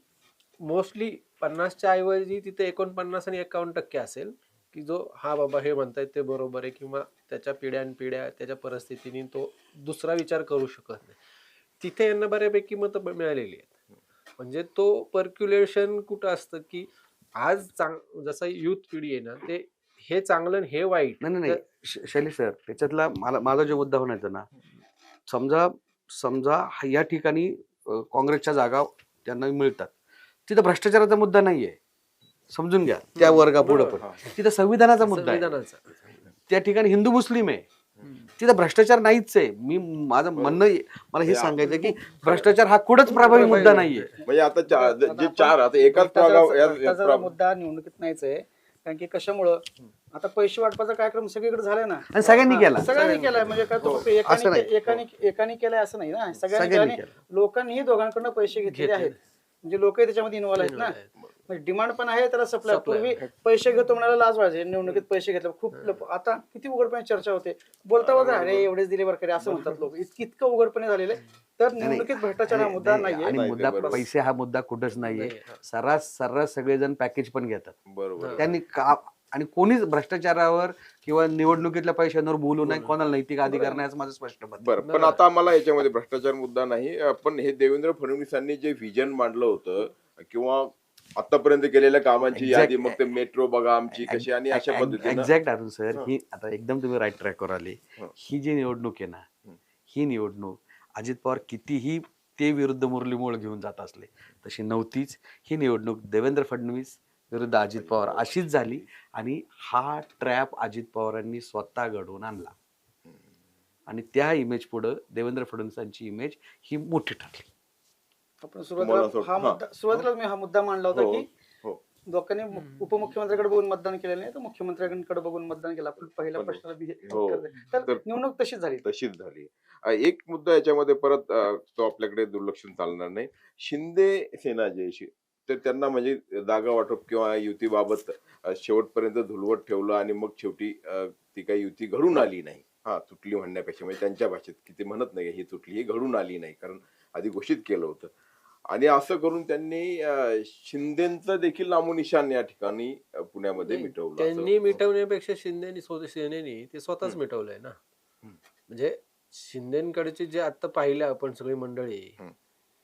मोस्टली 50च्या ऐवजी तिथे 49 आणि 51% असेल की जो हा बाबा हे म्हणतायत ते बरोबर आहे, किंवा त्याच्या पिढ्यानपिढ्या त्याच्या परिस्थितीने तो दुसरा विचार करू शकत नाही. तिथे यांना बऱ्यापैकी मतं मिळालेली आहेत. म्हणजे तो पर्क्युलेशन कुठं असतं की आज जसं युथ पिढी आहे ना, ते हे चांगलं आणि हे वाईट. नाही नाही नाही शैलेश सर, त्याच्यातला माझा जो मुद्दा म्हणायचा ना, समजा या ठिकाणी काँग्रेसच्या जागा त्यांना मिळतात, तिथं भ्रष्टाचाराचा मुद्दा नाहीये, समजून घ्या त्या वर्गापुढे. बरोबर. पण तिथं संविधानाचा मुद्दा आहे. संविधानाचा. त्या ठिकाणी हिंदू मुस्लिम आहे, तिथं भ्रष्टाचार नाहीच आहे. माझं म्हणणं मला हे सांगायचं की भ्रष्टाचार हा कुठंच प्रभावी मुद्दा नाहीये. म्हणजे आता जे चार आता एकाच भ्रष्टाचाराचा मुद्दा निवडणुकीत नाहीच आहे. कारण की कशामुळं आता पैसे वाटपाचा कार्यक्रम सगळीकडे झालाय ना, आणि सगळ्यांनी केला. सगळ्यांनी केलाय. म्हणजे काय तो फक्त असं नाही. एकाने केलाय असं नाही ना, सगळ्यांनी सगळ्यांनी केलाय. लोकांनीही दोघांकडनं पैसे घेतलेले आहेत. म्हणजे लोकही त्याच्यामध्ये इन्व्हॉल्व आहेत ना. म्हणजे डिमांड पण आहे, त्याला सप्लाय. पूर्वी पैसे घेतो म्हणायला लाज वाटायची, निवडणुकीत पैसे घेतले खूप आता किती उघडपणे चर्चा होते. बोलता बोलता अरे एवढेच दिले बरं असं म्हणतात लोक. इतकं उघडपणे झालेलं आहे. तर निवडणुकीत भ्रष्टाचार हा मुद्दा नाहीये. आणि नाही, मुद्दा ते बरोबर. पैसे हा मुद्दा कुठंच नाहीये. सर्रास सगळेजण पॅकेज पण घेतात. बरोबर. त्यांनी आणि कोणीच भ्रष्टाचारावर किंवा निवडणुकीतल्या पैशांवर बोलू नये, कोणाला नैतिक अधिकार नाही असं माझं स्पष्ट मत आहे. बरं, पण आता आम्हाला याच्यामध्ये भ्रष्टाचार मुद्दा नाही, पण हे देवेंद्र फडणवीसांनी जे व्हिजन मांडलं होतं किंवा आतापर्यंत केलेल्या कामांची यादी, मग ते मेट्रो बघा आमची कशी, आणि अशा पद्धतीने एक्झॅक्ट अरुण सर, ही आता एकदम तुम्ही राईट ट्रॅकवर आले. ही जी निवडणूक आहे ना, ही निवडणूक अजित पवार कितीही ते विरुद्ध मुरलीमोळ घेऊन जात असले तशी नव्हतीच. ही निवडणूक देवेंद्र फडणवीस विरुद्ध अजित पवार अशीच झाली. आणि हा ट्रॅप अजित पवारांनी स्वतः घडवून आणला. आणि त्या इमेज पुढे देवेंद्र फडणवीसांची इमेज ही मोठी ठरली. आपण सुरुवातीला मी हा मुद्दा मांडला होता की लोकांनी उपमुख्यमंत्र्याकडे बघून मतदान केलेलं नाही, तर मुख्यमंत्र्यांकडे बघून मतदान केलं. आपण पहिल्या प्रश्नाला तर निवडणूक तशीच झाली. एक मुद्दा याच्यामध्ये परत तो आपल्याकडे दुर्लक्षून चालणार नाही. शिंदे सेना जे तर त्यांना म्हणजे जागा वाटप किंवा युतीबाबत शेवटपर्यंत धुलवत ठेवलं आणि मग शेवटी ती काही युती घडून आली नाही. तुटली म्हणण्यापेक्षा, म्हणजे त्यांच्या भाषेत की ते म्हणत नाही ही तुटली, ही घडून आली नाही, कारण आधी घोषित केलं होतं. आणि असं करून त्यांनी शिंदेचं देखील नामोनिशाण या ठिकाणी पुण्यामध्ये मिटवलं असं. त्यांनी मिटवण्यापेक्षा सेनेनी ते स्वतःच हम्म. मिटवलंय ना. हम्म. म्हणजे शिंदेकडचे जे आता पाहिलं आपण सगळी मंडळी, हम्म.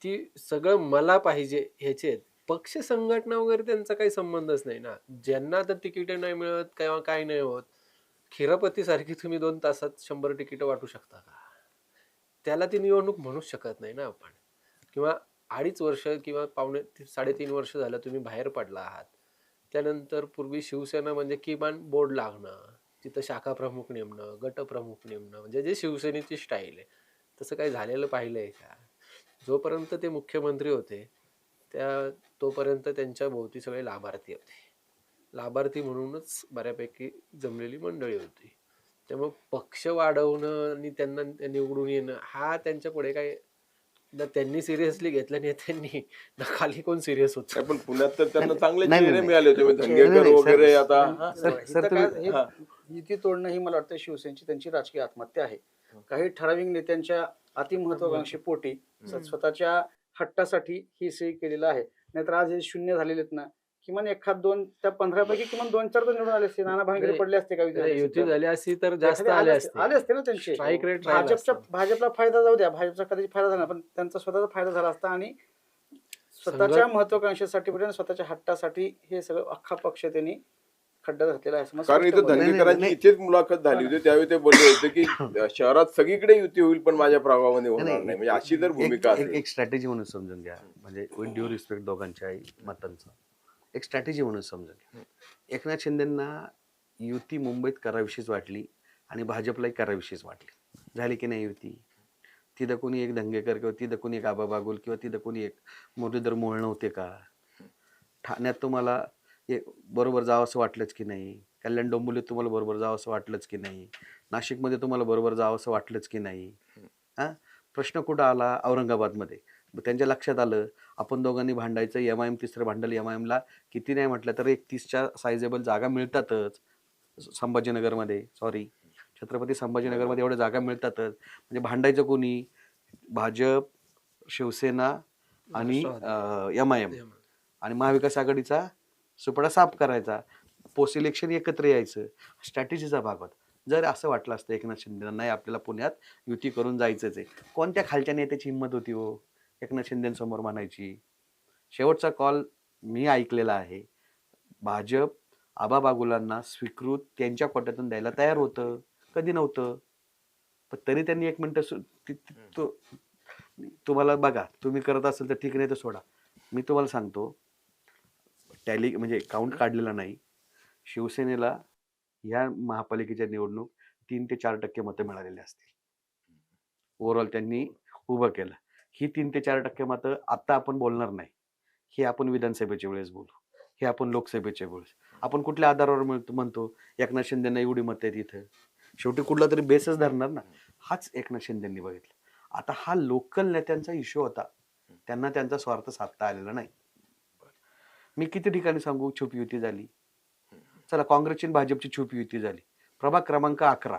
ती सगळं मला पाहिजे ह्याचे आहेत. पक्ष संघटना वगैरे त्यांचा काही संबंधच नाही ना. ज्यांना तर तिकीट नाही मिळत किंवा काय नाही होत, खिरापती सारखी तुम्ही 2 तासात 100 तिकीट वाटू शकता का? त्याला ती निवडणूक म्हणूच शकत नाही ना आपण. किंवा 2.5 वर्ष किंवा 3.5 वर्ष झालं तुम्ही बाहेर पडला आहात. त्यानंतर पूर्वी शिवसेना म्हणजे किमान बोर्ड लागणं, तिथं शाखा प्रमुख नेमणं, गट प्रमुख नेमणं, म्हणजे जे शिवसेनेची स्टाईल आहे. तसं काही झालेलं पाहिलंय का? जोपर्यंत ते मुख्यमंत्री होते तोपर्यंत त्यांच्या भोवती सगळे लाभार्थी होते. लाभार्थी म्हणूनच बऱ्यापैकी जमलेली मंडळी होती. त्यामुळे पक्ष वाढवणं आणि त्यांना निवडून येणं हा त्यांच्या पुढे काय ना त्यांनी सिरियसली घेतलं नेत्यांनी ना खाली कोण सिरियस होत. नाही, पण पुण्यात तर त्यांना चांगले नाही, चेहरे नाही. मिळाले होते म्हणजे नाही, धंगेकर नाही, वगैरे सर. आता सर, तुम्ही- हा. युती तोडणं ही मला वाटतं शिवसेनेची त्यांची राजकीय आत्महत्या आहे. काही ठराविक नेत्यांच्या अतिमहत्वाकांक्षी पोटी स्वतःच्या हट्टासाठी ही सही केलेलं आहे. नाहीतर आज हे शून्य झालेले आहेत ना, किमान एखाद 2 त्या 15 पैकी किमान 2-4 तर निवडून आले असते. नाना भानगडे नाही, पडले असते का विधान युती परिषदेत? झाली असती तर जास्त एखादे आले आले असते ना त्यांचे. स्ट्राईक रेट भाजपला फायदा जाऊ द्या, भाजपचा कदाचित फायदा झाला, पण त्यांचा स्वतःचा फायदा झाला असता आणि स्वतःच्या महत्वाकांक्षेसाठी आणि स्वतःच्या हट्टासाठी हे सगळं अख्खा पक्ष त्यांनी खड्ड्यात घातलेला आहे असं मला कारण स्पष्ट इथं मत आहे. धंगेकरांची नाही. इथेच मुलाखत झाली होती. त्यावेळी ते बोलले होते की शहरात सगळीकडे युती होईल पण माझ्या प्रभावामध्ये होणार नाही. म्हणजे अशी जर भूमिका असेल. एक स्ट्रॅटेजी म्हणून समजून घ्या, म्हणजे विथ ड्यू रिस्पेक्ट दोघांच्या मतांचा एक स्ट्रॅटेजी म्हणून समजून घ्या. एकनाथ शिंदेंना युती मुंबईत करावीशीच वाटली आणि भाजपलाही करावीशीच वाटली. झाली की नाही युती? तिथं कोणी एक धंगेकर किंवा तिथं कोणी एक आबा बागुल किंवा तिथं कोणी एक मुरलीधर मोहोळ नव्हते का? ठाण्यात तुम्हाला बरोबर जावं असं वाटलंच की नाही? कल्याण डोंबिवलीत तुम्हाला बरोबर जावं असं वाटलंच की नाही? नाशिकमध्ये तुम्हाला बरोबर जावं असं वाटलंच की नाही? हां, प्रश्न कुठं आला? औरंगाबादमध्ये. मग त्यांच्या लक्षात आलं आपण दोघांनी भांडायचं, MIM तिसरं भांडल. MIMला किती नाही म्हटलं तर 31च्या सायझेबल जागा मिळतातच संभाजीनगरमध्ये. छत्रपती संभाजीनगरमध्ये एवढ्या जागा मिळतातच. म्हणजे भांडायचं कोणी? भाजप, शिवसेना आणि MIM आणि महाविकास आघाडीचा सुपडा साफ करायचा. पोस्ट इलेक्शन एकत्र यायचं. स्ट्रॅटेजीचा भाग होता. जर असं वाटलं असतं एकनाथ शिंदेना नाही आपल्याला पुण्यात युती करून जायचंच आहे, कोणत्या खालच्या नेत्याची हिंमत होती हो एकनाथ शिंदेसमोर म्हणायची? शेवटचा कॉल मी ऐकलेला आहे. भाजप आबा बागुलांना स्वीकृत त्यांच्या कोट्यातून द्यायला तयार होतं, कधी नव्हतं. पण तरी त्यांनी 1 मिनिट तुम्हाला बघा, तुम्ही करत असेल तर ठीक, नाही तर सोडा. मी तुम्हाला सांगतो, टॅली म्हणजे काउंट काढलेला नाही. शिवसेनेला या महापालिकेच्या निवडणूक 3 ते 4% मतं मिळालेली असतील. ओव्हरऑल त्यांनी उभं केलं. ही 3 ते 4% मतं आता आपण बोलणार नाही. हे आपण विधानसभेच्या वेळेस बोलू, हे आपण लोकसभेच्या वेळेस. आपण कुठल्या आधारावर म्हणतो एकनाथ शिंदेना एवढी मतं आहेत इथं? शेवटी कुठला तरी बेसच धरणार ना. हाच एकनाथ शिंदेंनी बघितला. आता हा लोकल नेत्यांचा इश्यू होता. त्यांना त्यांचा स्वार्थ साधता आलेला नाही. मी किती ठिकाणी सांगू छुपी युती झाली. चला, काँग्रेसची आणि भाजपची छुपी युती झाली. प्रभाग क्रमांक 11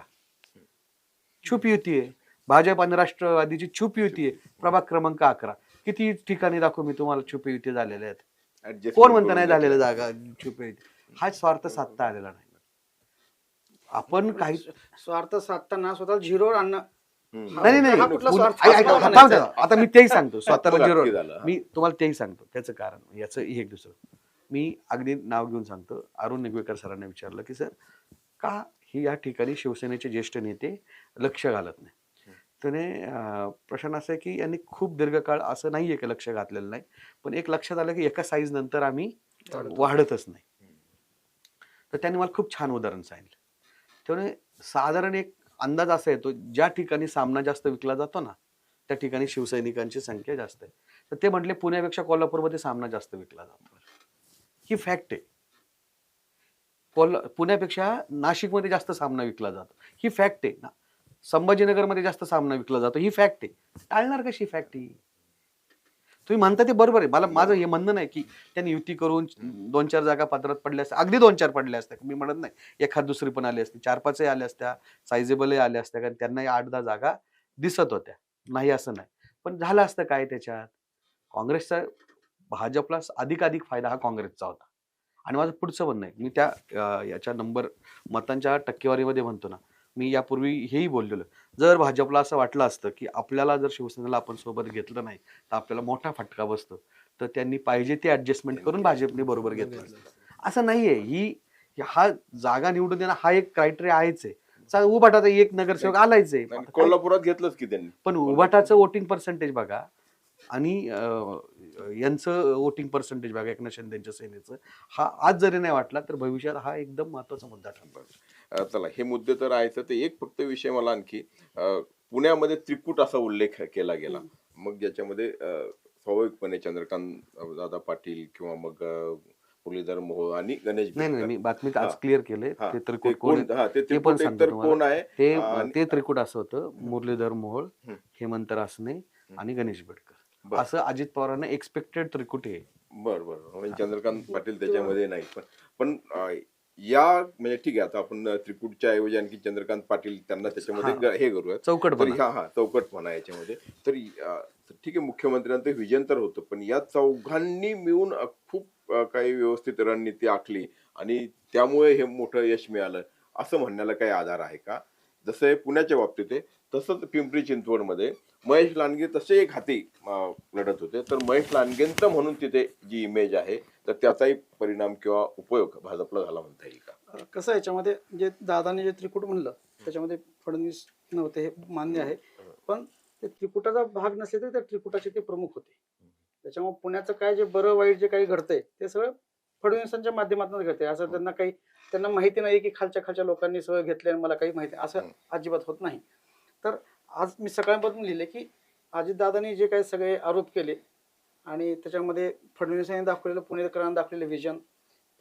छुपी युती आहे. भाजप आणि राष्ट्रवादीची छुपी युती आहे. प्रभाग क्रमांक 11 किती ठिकाणी दाखवू मी तुम्हाला छुपी युती झालेल्या आहेत? Adjustment कोण म्हणता करून नाही झालेल्या घेतलं. जागा छुपी युती? हा स्वार्थ साधता आलेला नाही. आपण काही स्वार्थ साधताना स्वतः झिरोवर आणणं नाही नाही हा कुठला स्वार्थ? आता मी तेही सांगतो स्वतःला नक्की जिरो. झालं. मी तुम्हाला तेही सांगतो त्याचं कारण, याचं एक दुसरं. मी अगदी नाव घेऊन सांगतो. अरुण निगवेकर सरांना विचारलं की सर का ही या ठिकाणी शिवसेनेचे ज्येष्ठ नेते लक्ष घालत नाही? त्याने प्रश्न असं आहे की यांनी खूप दीर्घकाळ असं नाहीये की लक्ष घातलेलं नाही, पण एक लक्षात आलं की एका साईज नंतर आम्ही वाढतच नाही. तर त्यांनी मला खूप छान उदाहरण सांगितलं. त्याने साधारण एक अंदाज असा येतो, ज्या ठिकाणी सामना जास्त विकला जातो ना त्या ठिकाणी शिवसैनिकांची संख्या जास्त आहे. तर ते म्हटले पुण्यापेक्षा कोल्हापूरमध्ये सामना जास्त विकला जातो. ही फॅक्ट आहे. पुण्यापेक्षा नाशिकमध्ये जास्त सामना विकला जातो, ही फॅक्ट आहे ना. संभाजीनगरमध्ये जास्त सामना विकला जातो, ही फॅक्ट आहे. टाळणार कशी फॅक्ट ही? तुम्ही म्हणता ते बरोबर आहे. माझं हे म्हणणं नाही की त्यांनी युती करून 2-4 जागा पात्रात पडल्या असत्या. अगदी 2-4 पडल्या असत्या, मी म्हणत नाही. एखाद दुसरी पण आली असती, 4-5 आल्या असत्या, सायझेबलही आल्या असत्या, कारण त्यांनाही 8-10 जागा दिसत होत्या. नाही असं नाही. पण झालं असतं काय त्याच्यात? काँग्रेसचा भाजपला अधिकाधिक फायदा हा काँग्रेसचा होता. आणि माझं पुढचं म्हणणं आहे, मी त्या याच्या मतांच्या टक्केवारीमध्ये म्हणतो ना, मी यापूर्वी हेही बोललेलो, जर भाजपला असं वाटलं असतं की आपल्याला जर शिवसेनेला आपण सोबत घेतलं नाही तर आपल्याला मोठा फटका बसतो, तर त्यांनी पाहिजे ते ऍडजस्टमेंट करून भाजपने बरोबर घेतलं असतं. असं नाहीये. हा जागा निवडून देणं हा एक क्रायटेरिया आहेच आहे. उभाटाचा एक नगरसेवक आलायच आहे. आणि कोल्हापुरात घेतलंच की त्यांनी. पण उभाटाचं वोटिंग पर्सेंटेज बघा आणि यांचं वोटिंग पर्सेंटेज बघा, एकनाथ शिंदेच्या सेनेचं, हा आज जरी नाही वाटला तर भविष्यात हा एकदम महत्वाचा मुद्दा ठरणार. चला, हे मुद्दे तर आहेच. ते एक फक्त विषय मला आणखी, पुण्यामध्ये त्रिकूट असा उल्लेख केला गेला, मग ज्याच्यामध्ये स्वाभाविकपणे चंद्रकांत दादा पाटील किंवा मग मुरलीधर मोहोळ आणि गणेश नाही, मी बातमीत आज क्लिअर केले ते त्रिकूट कोण, ते पण सांगतो कोण तुम्हाला. आहे ते त्रिकूट असं होतं, मुरलीधर मोहोळ, हेमंत रासने आणि गणेश बेडकर, असं अजित पवारांना एक्सपेक्टेड त्रिकूट आहे. बरं. चंद्रकांत पाटील त्याच्यामध्ये नाही. पण या म्हणजे ठीक आहे, आता आपण त्रिकूटच्या ऐवजी आणखी चंद्रकांत पाटील त्यांना त्याच्यामध्ये हे करूया, चौकट चौकट म्हणा याच्यामध्ये. तर ठीक आहे, मुख्यमंत्र्यांचं विजन तर होतं, पण या चौघांनी मिळून खूप काही व्यवस्थित रणनीती आखली आणि त्यामुळे हे मोठं यश मिळालं असं म्हणण्याला काही आधार आहे का? जसं हे पुण्याच्या बाबतीत आहे, तसंच पिंपरी चिंचवडमध्ये महेश लांडगे तसे एक हाती लढत होते, तर महेश लांडगेंचं म्हणून तिथे जी इमेज आहे तर त्याचाही परिणाम किंवा उपयोग भाजपला झाला म्हणता येईल का? कसं आहे, याच्यामध्ये जे दादाने जे त्रिकूट म्हणलं त्याच्यामध्ये फडणवीस नव्हते हे मान्य आहे, पण ते त्रिकुटाचा भाग नसले तरी त्या त्रिकुटाचे ते प्रमुख होते. त्याच्यामुळे पुण्याचं काय जे बरं वाईट जे काही घडतंय ते सगळं फडणवीसांच्या माध्यमातून घडतंय. असं त्यांना माहिती नाही की खालच्या लोकांनी सगळं घेतलंय आणि मला काही माहिती, असं अजिबात होत नाही. तर आज मी सकाळपासून लिहिले की अजितदादांनी जे काही सगळे आरोप केले आणि त्याच्यामध्ये फडणवीसांनी दाखवलेलं, पुणेकरांनी दाखवलेलं विजन,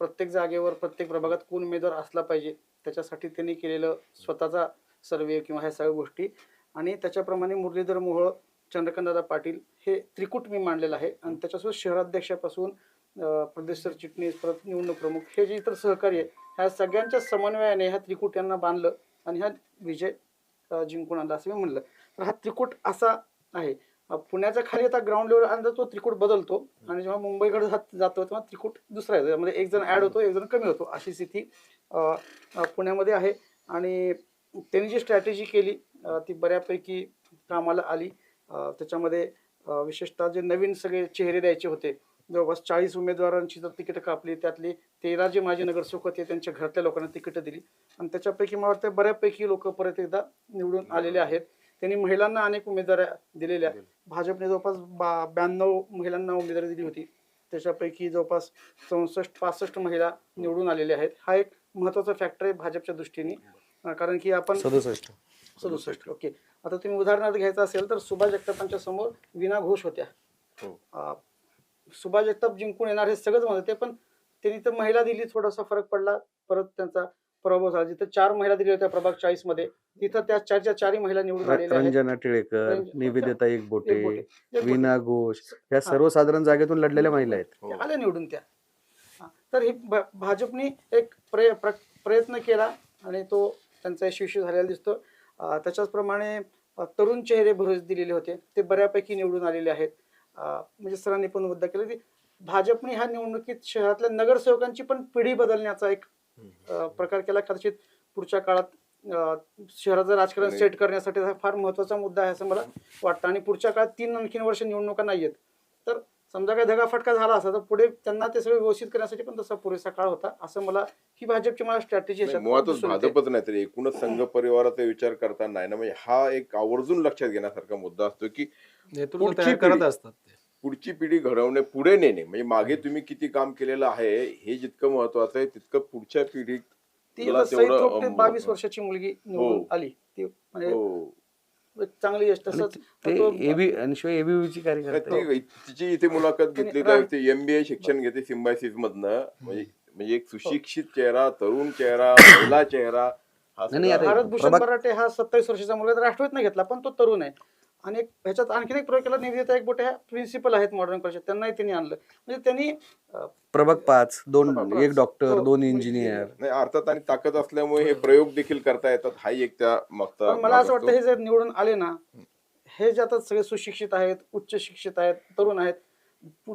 प्रत्येक जागेवर प्रत्येक प्रभागात कोण उमेदवार असला पाहिजे त्याच्यासाठी त्यांनी केलेलं स्वतःचा सर्वे किंवा ह्या सगळ्या गोष्टी, आणि त्याच्याप्रमाणे मुरलीधर मोहोळ, चंद्रकांतदादा पाटील हे त्रिकूट मी मांडलेलं आहे. आणि त्याच्यासोबत शहराध्यक्षापासून प्रदेश सरचिटणीस, परत निवडणूक प्रमुख, हे जे इतर सहकारी आहे, ह्या सगळ्यांच्या समन्वयाने ह्या त्रिकूट यांना बांधलं आणि हा विजय जिंकून आणला असं मी म्हणलं. तर हा त्रिकूट असा आहे. पुण्याच्या खाली आता ग्राउंड लेवल अंदाज तो त्रिकूट बदलतो आणि जेव्हा मुंबईकडे जातो तेव्हा त्रिकूट दुसरा आहे, त्यामध्ये एक जण ऍड होतो, एक जण कमी होतो, अशी स्थिती पुण्यामध्ये आहे. आणि त्यांनी जी स्ट्रॅटेजी केली ती बऱ्यापैकी कामाला आली. त्याच्यामध्ये विशेषतः जे नवीन सगळे चेहरे द्यायचे होते, जवळपास 40 उमेदवारांची जर तिकीटं कापली, त्यातली 13 जे माजी नगरसेवक होते त्यांच्या घरातल्या लोकांना तिकीटं दिली आणि त्याच्यापैकी मला वाटतं बऱ्यापैकी लोक परत एकदा निवडून आलेले आहेत. त्यांनी महिलांना अनेक उमेदवारी दिलेल्या, भाजपने जवळपास 92 महिलांना उमेदवारी दिली होती, त्याच्यापैकी जवळपास 64-65 महिला निवडून आलेल्या आहेत. हा एक महत्त्वाचा फॅक्टर आहे भाजपच्या दृष्टीने, कारण की आपण 67 ओके. आता तुम्ही उदाहरणार्थ घ्यायचं असेल तर सुभाष जगतापांच्या समोर वीणा घोष होत्या. सुभाष जगताप जिंकून येणार हे सगळंच म्हणत होते, पण त्यांनी तर महिला दिली, थोडासा फरक पडला, परत त्यांचा पराभव झाला. जिथं 4 महिला दिल्या होत्या प्रभाग 40 मध्ये, तिथं त्या 4च्या महिला निवडून आलेल्या आहेत. रंजना टिळेकर, निवेदिता एकबोटे, वीणा घोष, या सर्वसाधारण जागेतून लढलेल्या महिला आहेत, आल्या निवडून त्या. तर हे भाजपने एक प्रयत्न केला आणि तो त्यांचा यशस्वी झालेला दिसतो. त्याच्याचप्रमाणे तरुण चेहरे भरवून दिलेले होते, ते बऱ्यापैकी निवडून आलेले आहेत. म्हणजे सरांनी पण मुद्दा केला की भाजपने ह्या निवडणुकीत शहरातल्या नगरसेवकांची पण पिढी बदलण्याचा एक प्रकार केला. कदाचित पुढच्या काळात शहराचं राजकारण सेट करण्यासाठी हा फार महत्त्वाचा मुद्दा आहे असं मला वाटतं. आणि पुढच्या काळात 3 आणखीन वर्ष निवडणुका नाहीयेत, तर समजा काही धगाफटका झाला असता तर पुढे त्यांना ते सगळं व्यवस्थित करण्यासाठी पण तसा पुरेसा काळ होता, असं मला ही भाजपची मला स्ट्रॅटेजी मुळातच भाजपच नाही तर एकूणच संघ परिवाराचा विचार करता नाही ना, म्हणजे हा एक आवर्जून लक्षात घेण्यासारखा मुद्दा असतो की पुढची पिढी घडवणे, पुढे नेणे, म्हणजे मागे तुम्ही किती काम केलेलं आहे हे जितकं महत्वाचं आहे तितकं पुढच्या पिढी. ती 22 वर्षाची मुलगी निवडून आली, ती म्हणजे चांगली यश. तसंच तिची इथे मुलाखत घेतली तर MBA शिक्षण घेते सिम्बायसिस मधनं, म्हणजे एक सुशिक्षित चेहरा, तरुण चेहरा, महिला चेहरा. भारत भूषण बराटे हा 27 वर्षाचा मुलगा, राष्ट्रवादीत नाही घेतला पण तो तरुण आहे. आणि ह्याच्यात आणखीन एक प्रयोग केला, निवेदिता एकबोटे ह्या प्रिन्सिपल आहेत मॉडर्न कॉलेज, त्यांनाही त्यांनी आणलं. म्हणजे त्यांनी प्रभाग 5, 2, एक डॉक्टर, 2 इंजिनियर, नाही अर्थात आणि ताकद असल्यामुळे हे प्रयोग देखील करता येतात. हा एक त्या मागचा मला असं वाटतं हे जर निवडून आले ना, हे जे आता सगळे सुशिक्षित आहेत, उच्च शिक्षित आहेत, तरुण आहेत,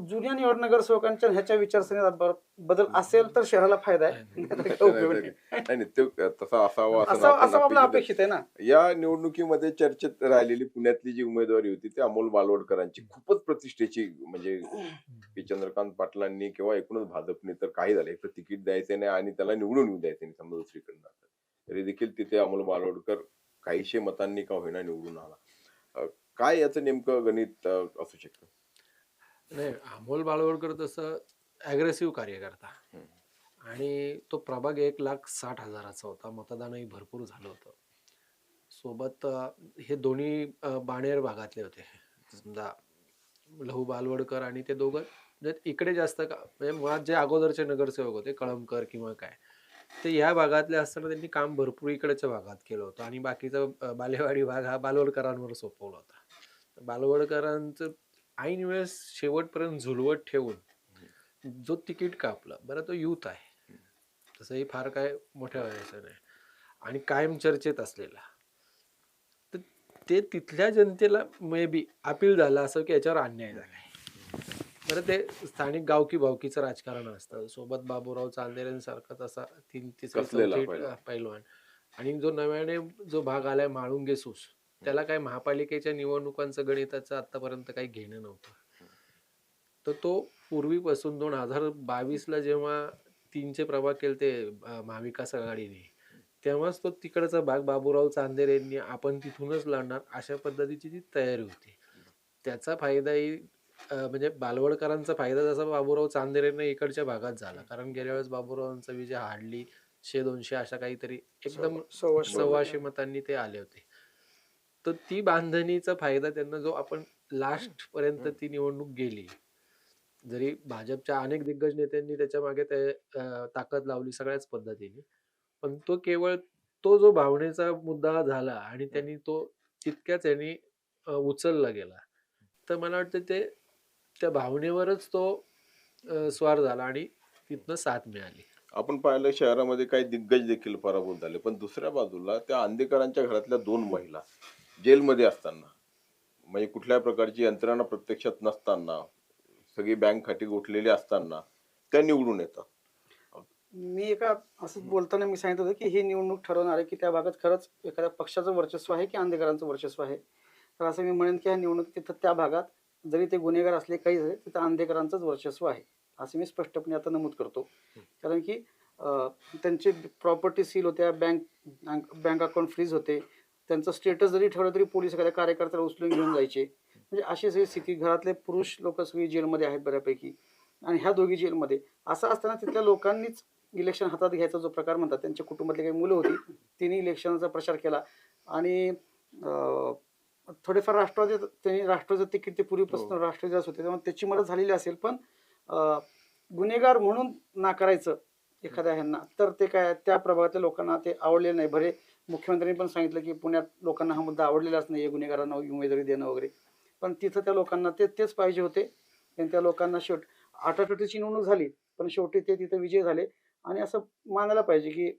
जुन्या नगरसेवकांच्या ह्याच्या विचारसरणीत बदल असेल तर शहराला फायदा आहे. नाहीतर काही उपयोग नाही. नाही ते तसा असावा असं असं आपण आपलं अपेक्षित अपेक्षित आहे ना. आहे. या निवडणुकीमध्ये चर्चेत राहिलेली पुण्यातली जी उमेदवारी होती ती अमोल बालवडकरांची खूपच प्रतिष्ठेची, म्हणजे पी चंद्रकांत पाटलांनी किंवा एकूणच भाजपने तर काही झालं, एक तर तिकीट द्यायचं नाही आणि त्याला निवडून येऊ द्यायचं नाही समजा दुसरीकडनं, तरी देखील तिथे अमोल बालवडकर काहीशे मतांनी का होईना निवडून आला. काय याचं नेमकं गणित असू शकतं? नाही, अमोल बाळवडकर तसं ॲग्रेसिव्ह कार्यकर्ता आणि तो प्रभाग 1,60,000चा होता. मतदानही भरपूर झालं होतं. सोबत हे दोन्ही बाणेर भागातले होते. समजा लहू बालवडकर आणि ते दोघं म्हणजे इकडे जास्त म्हणजे मुळात जे अगोदरचे नगरसेवक होते कळमकर किंवा काय, ते या भागातले असताना त्यांनी काम भरपूर इकडच्या भागात केलं होतं आणि बाकीचा बालेवाडी भाग हा बालवडकरांवर सोपवला होता. बालवडकरांचं ऐन वेळेस शेवटपर्यंत झुलवत ठेवून जो तिकीट कापला, बरं तो युथ आहे, तसंही फार काय मोठ्या वयाचं नाही आणि कायम चर्चेत असलेला, तर ते तिथल्या जनतेला मे बी अपील झालं असं की याच्यावर अन्याय झालाय. बरं ते स्थानिक गावकी भावकीचं राजकारण असतं. सोबत बाबूराव चांदेरेंसारखा तसा कसलेला पैलवान आणि जो नव्याने जो भाग आलाय माळुंगे सूस, त्याला काय महापालिकेच्या निवडणुकांचं गणिताचं आतापर्यंत काही घेणं नव्हतं. तर तो पूर्वीपासून 2022ला जेव्हा 3चे प्रभाग केले ते महाविकास आघाडीने, तेव्हाच तो तिकडचा भाग बाबूराव चांदेरेंनी आपण तिथूनच लढणार अशा पद्धतीची ती तयारी होती. त्याचा फायदाही म्हणजे बालवडकरांचा फायदा जसा बाबूराव चांदेरेंना इकडच्या भागात झाला, कारण गेल्या वेळेस बाबूरावांचा विजय हार्डली 100-200 अशा काहीतरी एकदम 1,200 मतांनी ते आले होते. तर ती बांधणीचा फायदा त्यांना जो आपण लास्ट पर्यंत ती निवडणूक गेली, जरी भाजपच्या अनेक दिग्गज नेत्यांनी त्याच्या मागे ताकद लावली सगळ्याच पद्धतीने, पण तो केवळ तो जो भावनेचा मुद्दा झाला आणि त्यांनी तो तितक्याच यांनी उचलला गेला. तर मला वाटतं ते त्या भावनेवरच तो स्वार झाला आणि तिथनं साथ मिळाली. आपण पाहिलं शहरामध्ये काही दिग्गज देखील पराभूत झाले, पण दुसऱ्या बाजूला त्या आंदेकरांच्या घरातल्या 2 महिला जेलमध्ये असताना, म्हणजे कुठल्या प्रकारची यंत्रणा प्रत्यक्षात नसताना, सगळी बँक खाती गोठलेली असताना त्या निवडून येतात. मी एका असं बोलताना मी सांगितलं होतं की ही निवडणूक ठरवणार आहे की त्या भागात खरंच एखाद्या पक्षाचं वर्चस्व आहे की आंदेकरांचं वर्चस्व आहे. तर असं मी म्हणेन की ह्या निवडणूक तिथं त्या भागात जरी ते गुन्हेगार असले काही झाले तिथं आंदेकरांचंच वर्चस्व आहे असं मी स्पष्टपणे आता नमूद करतो. कारण की त्यांचे प्रॉपर्टी सील होत्या, बँक अकाउंट फ्रीज होते, त्यांचं स्टेटस जरी ठेवलं तरी पोलीस एखाद्या कार्यकर्त्याला उचलून घेऊन जायचे. म्हणजे अशी सगळी स्थिती, घरातले पुरुष लोक सगळी जेलमध्ये आहेत बऱ्यापैकी आणि ह्या दोघी जेलमध्ये. असं असताना तिथल्या लोकांनीच इलेक्शन हातात घ्यायचा जो प्रकार म्हणतात, त्यांच्या कुटुंबातली काही मुलं होती तिने इलेक्शनचा प्रचार केला आणि थोडेफार त्यांनी राष्ट्रवादीचं तिकीट ते पूर्वीपासून राष्ट्रवादीलाच होते त्यामुळे त्याची मदत झालेली असेल, पण गुन्हेगार म्हणून नाकारायचं एखाद्या ह्यांना तर ते काय त्या प्रभागातल्या लोकांना ते आवडलेलं नाही. भले मुख्यमंत्र्यांनी पण सांगितलं की पुण्यात लोकांना हा मुद्दा आवडलेलाच नाही आहे गुन्हेगारांना उमेदवारी देणं वगैरे, पण तिथं त्या लोकांना तेच पाहिजे होते आणि त्या लोकांना शेवट 88ची निवडणूक झाली पण शेवटी ते तिथे विजय झाले. आणि असं मानायला पाहिजे की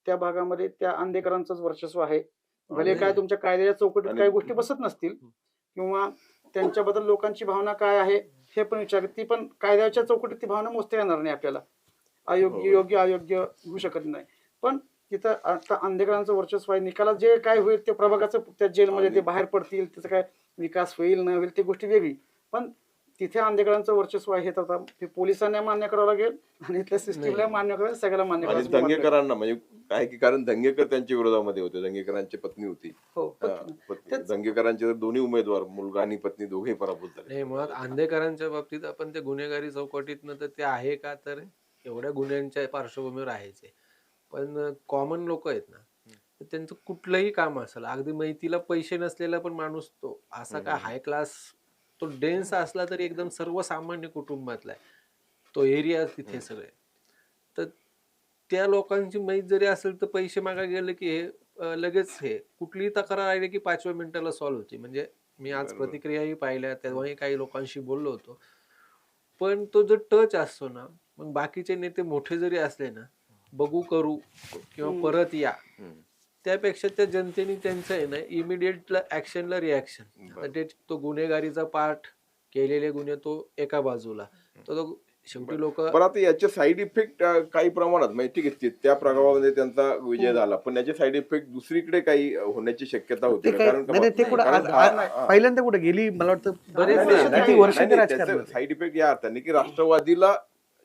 त्या भागामध्ये त्या आंदेकरांचंच वर्चस्व आहे. भले काय तुमच्या कायद्याच्या चौकटीत काही गोष्टी बसत नसतील किंवा त्यांच्याबद्दल लोकांची भावना काय आहे हे पण विचार, ती पण कायद्याच्या चौकटीत ती भावना मोजता येणार नाही आपल्याला, योग्य अयोग्य होऊ शकत नाही. पण तिथं आता आंदेकरांचं वर्चस्व आहे. निकालात जे काय होईल ते प्रभागाचं त्या जेलमध्ये ते बाहेर पडतील, त्याचा काय विकास होईल न होईल ती गोष्ट वेगळी, पण तिथे आंदेकरांचं वर्चस्व आहे तर आता पोलिसांना मान्य करावं लागेल आणि इथल्या सिस्टीमला मान्य करावं, सगळ्याला मान्य आणि करावं. दंगेकरांना म्हणजे काय की कारण दंगेकर त्यांच्या विरोधामध्ये होते, दंगेकरांची पत्नी होती. हो, दंगेकरांचे तर दोन्ही उमेदवार मुलगा आणि पत्नी दोघे पराभूत झाले. नाही, मुळात आंदेकरांच्या बाबतीत आपण ते गुन्हेगारी चौकटीतनं तर ते आहे का, तर एवढ्या गुन्ह्यांच्या पार्श्वभूमीवर आहेच आहे, पण कॉमन लोक आहेत ना, तर त्यांचं कुठलंही काम असेल, अगदी मैतीला पैसे नसलेला पण माणूस तो असा काय हाय क्लास, तो डेन्स असला तरी एकदम सर्वसामान्य कुटुंबातला आहे तो एरिया तिथे सगळे, तर त्या लोकांची मैत जरी असेल तर पैसे मागायला गेले की हे लगेच हे कुठलीही तक्रार आली की 5व्या मिनिटाला सॉल्व्ह होती. म्हणजे मी आज प्रतिक्रियाही पाहिल्या, तेव्हाही काही लोकांशी बोललो होतो, पण तो जो टच असतो ना, मग बाकीचे नेते मोठे जरी असले ना, बघू करू किंवा परत या, त्यापेक्षा त्या जनतेने त्यांचं आहे ना इमिडिएट ऍक्शनला रिॲक्शन, तो गुन्हेगारीचा पार्ट केलेले गुन्हे तो एका बाजूला, तो शेवटी लोक बरं आता याचे साईड इफेक्ट काही प्रमाणात म्हणजे ठीक आहे त्या प्रभावामध्ये त्यांचा विजय झाला, पण याचे साईड इफेक्ट दुसरीकडे काही होण्याची शक्यता होती का? कारण नाही, ते कुठं पहिल्यांदा कुठे गेली मला वाटतं बरेच नाही, ती वर्षाची राजकारण साईड इफेक्ट या अर्थाने की राष्ट्रवादीला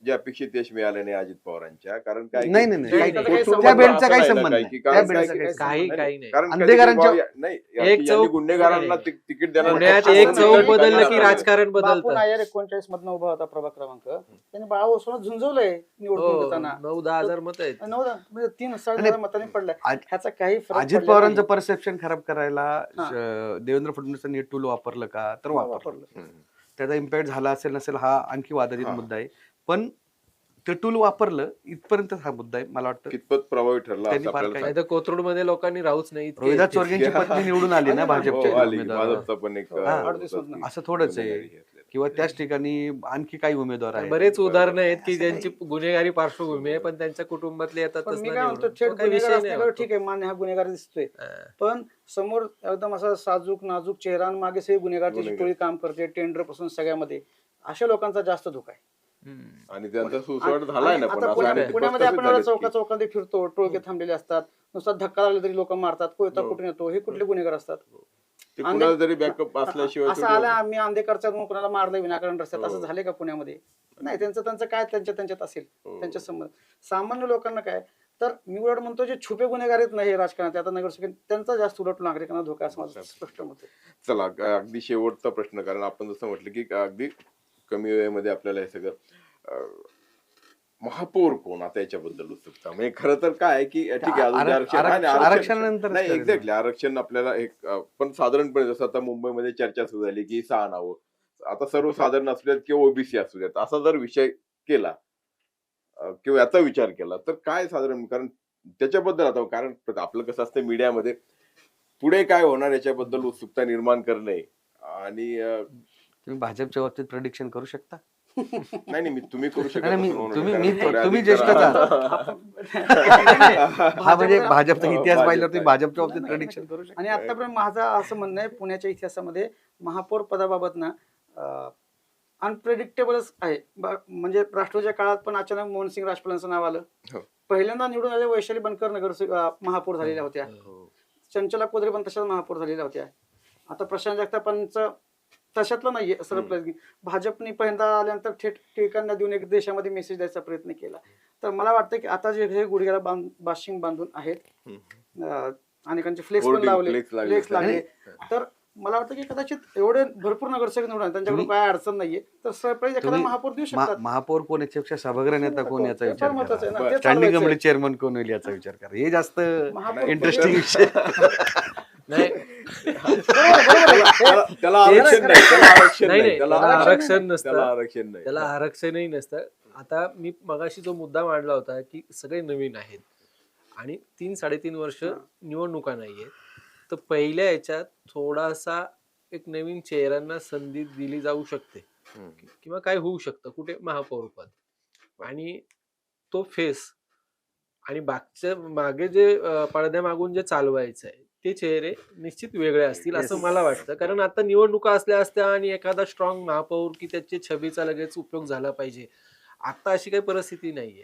जे अपेक्षित यश मिळालं नाही अजित पवारांच्या, कारण काय नाही नाही काही नाही, नाही. काही त्या त्या बेल्टचा असं काही नाही ना संबंध काही, नाही की त्या कारण बेल्टचा काय- काही काही नाही. कारण अंधेकरांच्या- नाही एक यांनी चौक- गुन्हेगारांना नाही, तिकीट देणार पुण्यात असं एक नाही. चौक बदललं की असं- राजकारण बापू बदलतं. नायर 39 मधनं उभा होता प्रभाग क्रमांक, त्यांनी बाळा ओसवून झुंजवलंय निवडणूक हो, देताना 9-10 हजार मत आहेत. 3-4 मतांनी पडलाय. आज- ह्याचा काही फरक अजित पडलेला पवारांचं नाही. परसेप्शन खराब करायला हा. देवेंद्र फडणवीसांनी हे टूल वापरलं का तर वापरलं. वापरलं. त्याचा इम्पॅक्ट झाला असेल नसेल हा आणखी वादातीत हा. मुद्दा आहे, पण ते टूल वापरलं इथपर्यंत हा मुद्दा आहे. मला वाटतं कितपत प्रभावी ठरला त्यांनी असं फार आपल्याला नाही तर कोथरूड मध्ये लोकांनी राहूच नाही इतके- रोहिदास चोरगेंची पत्नी निवडून आली ना हो, भाजपच्या आली. उमेदवार भाजपचा पण एक हा. अडतीस असं थोडंच आहे किंवा त्याच ठिकाणी आणखी काही उमेदवार आहेत. बरेच उदाहरणं आहेत की ज्यांची गुन्हेगारी पार्श्वभूमी आहे पण त्यांच्या कुटुंबातले येतातच पण मी ना काय म्हणतो, निवडून. थेट तो काही गुन्हेगार विषय नाही असल्यावर होतो. ठीक आहे, मान्य हा गुन्हेगार दिसतोय, हा. पण समोर एकदम असा साजूक नाजूक चेहरा आणि मागे सगळी गुन्हेगारची गुन्हेगार. टोळी काम करते, टेंडर पासून सगळ्यामध्ये, अशा लोकांचा जास्त धोका आहे. हम्म. आणि त्यांचा सुसवाट झालाय ना, आणि पण आता असं आणि ते पुण्यामध्ये प्रस्थापित आपण झालेत चौका की- चौकांमध्ये फिरतो, टोळके थांबलेले असतात, नुसता धक्का लागला तरी लोक मारतात, कोयता हो. कुठून येतो, हे कुठले गुन्हेगार असतात. ते कुणाला जरी बॅकअप असल्याशिवाय असं थोडी- आलं आम्ही अंधेकरच्या कोणाला मारलं विनाकारण रस्त्यात, हो. असं झाले का पुण्यामध्ये? नाही, त्यांचं काय त्यांच्यात असेल, हो. त्यांच्या संबंध. सामान्य लोकांना काय, तर मी उलट म्हणतो जे छुपे गुन्हेगार आहेत ना हे राजकारणात, आता नगरसेवक त्यांचा जास्त उलट नागरिकांना धोका असं माझं स्पष्ट मत आहे. चला अगदी शेवटचा प्रश्न, कारण आपण जसं म्हटलं की अगदी कमी वेळेमध्ये आपल्याला हे सगळं महापौर कोण आता याच्याबद्दल उत्सुकता, म्हणजे खरं तर काय आहे की ठीक आहे अजून जे आरक्षणानंतर नाही एक्झॅक्टली आरक्षण आपल्याला एक पण साधारणपणे जसं आता मुंबईमध्ये चर्चा सुरू झाली की 6 नावं आता सर्वसाधारण असू द्यात किंवा ओबीसी असू द्यात, असा जर विषय केला किंवा याचा विचार केला तर काय साधारण, कारण त्याच्याबद्दल आता कारण आपलं कसं असतं मीडियामध्ये पुढे काय होणार याच्याबद्दल उत्सुकता निर्माण करणे आणि तुम्ही भाजपच्या बाबतीत प्रेडिक्शन करू शकता? नाही मी तुम्ही करू शकत नाही, नसेल म्हणून. कारण तुम्ही अधिक ज्येष्ठ जरा- आहात. हा म्हणजे भाजपचा इतिहास पाहिल्यावर तुम्ही भाजपच्या बाबतीत प्रेडिक्शन करू शकता? आणि आतापर्यंत माझं असं म्हणणं आहे, पुण्याच्या इतिहासामध्ये महापौर पदाबाबत ना अनप्रेडिक्टेबलच आहे. म्हणजे राष्ट्रवादीच्या काळात पण अचानक मोहनसिंग राजपालांचं नाव आलं. हो. पहिल्यांदा निवडून आलेल्या वैशाली बनकर महापौर झालेल्या होत्या. चंचला कोदरे पण तशाच महापौर झालेल्या होत्या. आता प्रशांत जगतापांचं तशातलं नाहीये सरळ. भाजपने पहिल्यांदा आल्यानंतर थेट टिकांना देऊन एक देशामध्ये मेसेज द्यायचा प्रयत्न केला. तर मला वाटतं की आता जे हे गुडघ्याला बाशिंग बांधून आहेत, अनेकांचे फ्लेक्स पण Hoarding, लावले, flex लागले. फ्लेक्स लागले, तर मला वाटतं की कदाचित एवढे भरपूर नगरसेवक निवडून त्यांच्याकडून काय अडचण नाहीये, तर सरप्राईज एखादा तुम्ही महापौर देऊ शकतात. महापौर कोण याच्यापेक्षा सभागृह नेता कोण याचा ते विचार फार महत्त्वाचं आहे ना, करा. ते स्टँडिंग चालवायचं कमिटी आहे. चेअरमन कोण होईल याचा विचार करा. हे जास्त महापौर इंटरेस्टिंग विषय. नाही त्याला आरक्षण नाही, त्याला आरक्षण नाही, नाही, त्याला आरक्षण नसतं. त्याला आरक्षण नाही. त्याला आरक्षणही नसतं. आता मी मगाशी जो मुद्दा मांडला होता की सगळे नवीन आहेत आणि 3-3.5 वर्ष निवडणुका नाहीये, तर पहिल्या याच्यात थोडासा एक नवीन चेहऱ्यांना संधी दिली जाऊ शकते किंवा काय होऊ शकतं कुठे महापौर पद आणि तो फेस आणि मागे जे पडद्यामागून जे चालवायचं आहे ते चेहरे निश्चित वेगळे असतील असं मला वाटतं. कारण आता निवडणुका असल्या आणि एखादा स्ट्रॉंग महापौर की त्याच्या छबीचा लगेच उपयोग झाला पाहिजे, आता अशी काही परिस्थिती नाहीये.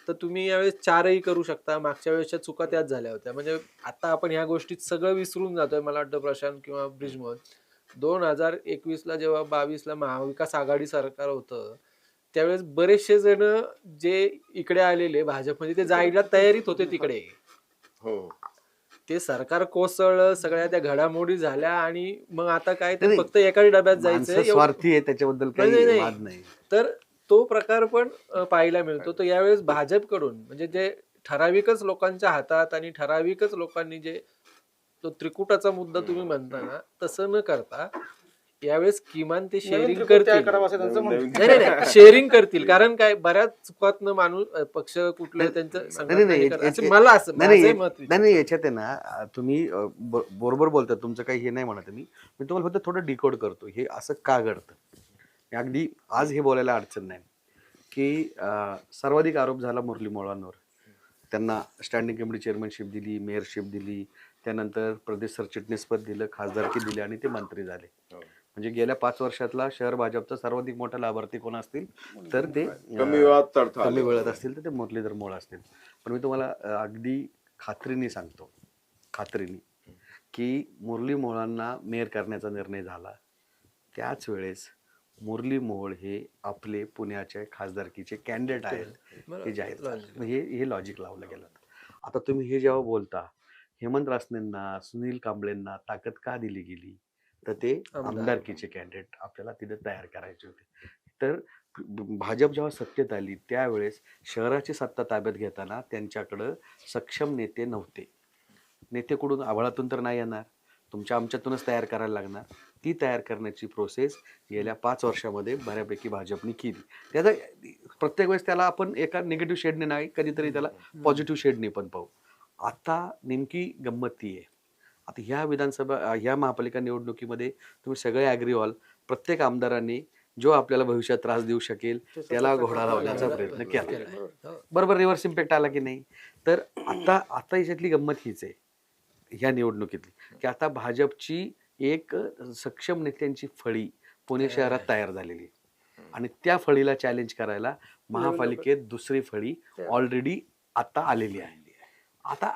तर तुम्ही यावेळेस 4ही करू शकता. मागच्या वेळेसच्या चुका त्याच झाल्या होत्या. म्हणजे आता आपण ह्या गोष्टीत सगळं विसरून जातोय. मला वाटतं प्रशांत किंवा ब्रिजमोहन 2021ला जेव्हा 22ला महाविकास आघाडी सरकार होतं त्यावेळेस बरेचसे जण जे इकडे आलेले भाजपमध्ये ते जायला तयारीत होते तिकडे. हो. ते सरकार कोसळलं, सगळ्या त्या घडामोडी झाल्या आणि मग आता काय ते नाही, फक्त एकाच डब्यात माणसं जायचं. स्वार्थी आहे त्याच्याबद्दल नाही, काही नाही. वाद नाही. तर तो प्रकार पण पाहायला मिळतो. तर यावेळेस भाजपकडून म्हणजे जे ठराविकच लोकांच्या हातात आणि ठराविकच लोकांनी जे तो त्रिकुटाचा मुद्दा तुम्ही म्हणता ना तसं न करता यावेळेस किमान ते शेअरिंग त्रिकूट तयार करतील. करावं असं त्यांचं म्हणणं आहे. नाही शेअरिंग करतील. कारण काय बऱ्याच चुकातनं माणूस पक्ष कुठलं त्यांचं नाही, संघटना नाही, हे करतात. याच्या- असं मला असं नाही, माझं मत नाही नाही, याच्यात आहे ना तुम्ही बरोबर बोलता. तुमचं काही हे नाही म्हणत मी तुम्हाला फक्त थोडं डिकोड करतो हे असं का घडतं. अगदी आज हे बोलायला अडचण नाही की सर्वाधिक आरोप झाला मुरली मोहोळांवर. त्यांना स्टँडिंग कमिटी चेअरमनशिप दिली, मेयरशिप दिली, त्यानंतर प्रदेश सरचिटणीसपद दिलं, खासदारकी दिली आणि ते मंत्री झाले. म्हणजे गेल्या 5 वर्षातला शहर भाजपचा सर्वाधिक मोठा लाभार्थी कोण असतील तर ते कमी वेळात तडथा कमी आला. वेळात असतील तर ते मुरलीधर मोहोळ असतील. पण मी तुम्हाला अगदी खात्रीने सांगतो, की मुरली मोहोळांना मेयर करण्याचा निर्णय झाला त्याच वेळेस मुरली मोहोळ हे आपले पुण्याच्या खासदारकीचे कॅन्डिडेट आहेत हे जाहीर झालं. म्हणजे हे लॉजिक लावलं गेलं. आता तुम्ही हे जेव्हा बोलता हेमंत रासनेंना, सुनील कांबळेंना ताकद का दिली गेली, तर ते आमदारकीचे कॅन्डिडेट आपल्याला तिथे तयार करायचे होते. तर भाजप जेव्हा सत्तेत आली त्यावेळेस शहराची सत्ता ताब्यात घेताना त्यांच्याकडं सक्षम नेते नव्हते. नेते कुठून, आभाळातून तर नाही येणार, तुमच्या आमच्यातूनच तयार करायला लागणार. ती तयार करण्याची प्रोसेस गेल्या 5 वर्षामध्ये बऱ्यापैकी भाजपने केली. त्याचा प्रत्येक वेळेस त्याला आपण एका निगेटिव्ह शेडने नाही, कधीतरी त्याला पॉझिटिव्ह शेडने पण पाहू. आता नेमकी गंमत ती आहे, आता ह्या महापालिका निवडणुकीमध्ये तुम्ही सगळे ॲग्री व्हाल, प्रत्येक आमदारांनी जो आपल्याला भविष्यात त्रास देऊ शकेल त्याला घोडा लावण्याचा प्रयत्न केला. बरोबर रिव्हर्स इम्पॅक्ट आला की नाही. तर आता याच्यातली गंमत हीच आहे ह्या निवडणुकीतली, की आता भाजपची एक सक्षम नेत्यांची फळी पुणे शहरात तयार झालेली आहे आणि त्या फळीला चॅलेंज करायला महापालिकेत दुसरी फळी ऑलरेडी आता आलेली आहे. आता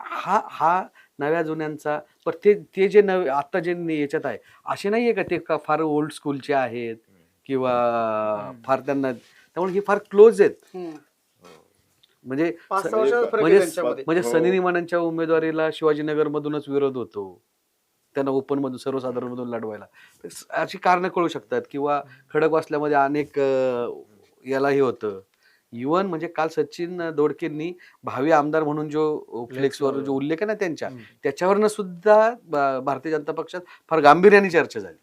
हा नव्या जुन्यांचा, पण ते जे नवे आता जे याच्यात आहे असे नाहीये का ते फार ओल्ड स्कूलचे आहेत किंवा फार त्यांना, त्यामुळे हे फार क्लोज आहेत. म्हणजे म्हणजे सनी निमानांच्या उमेदवारीला शिवाजीनगर मधूनच विरोध होतो, त्यांना ओपन मधून सर्वसाधारण मधून लढवायला अशी कारणं कळू शकतात. किंवा खडकवासल्यामध्ये अनेक यालाही होतं. इव्हन म्हणजे काल सचिन दोडकेंनी भावी आमदार म्हणून जो फ्लेक्सवर जो उल्लेख आहे ना त्यांच्या, त्याच्यावरनं सुद्धा भारतीय जनता पक्षात फार गांभीर्याने चर्चा झाली.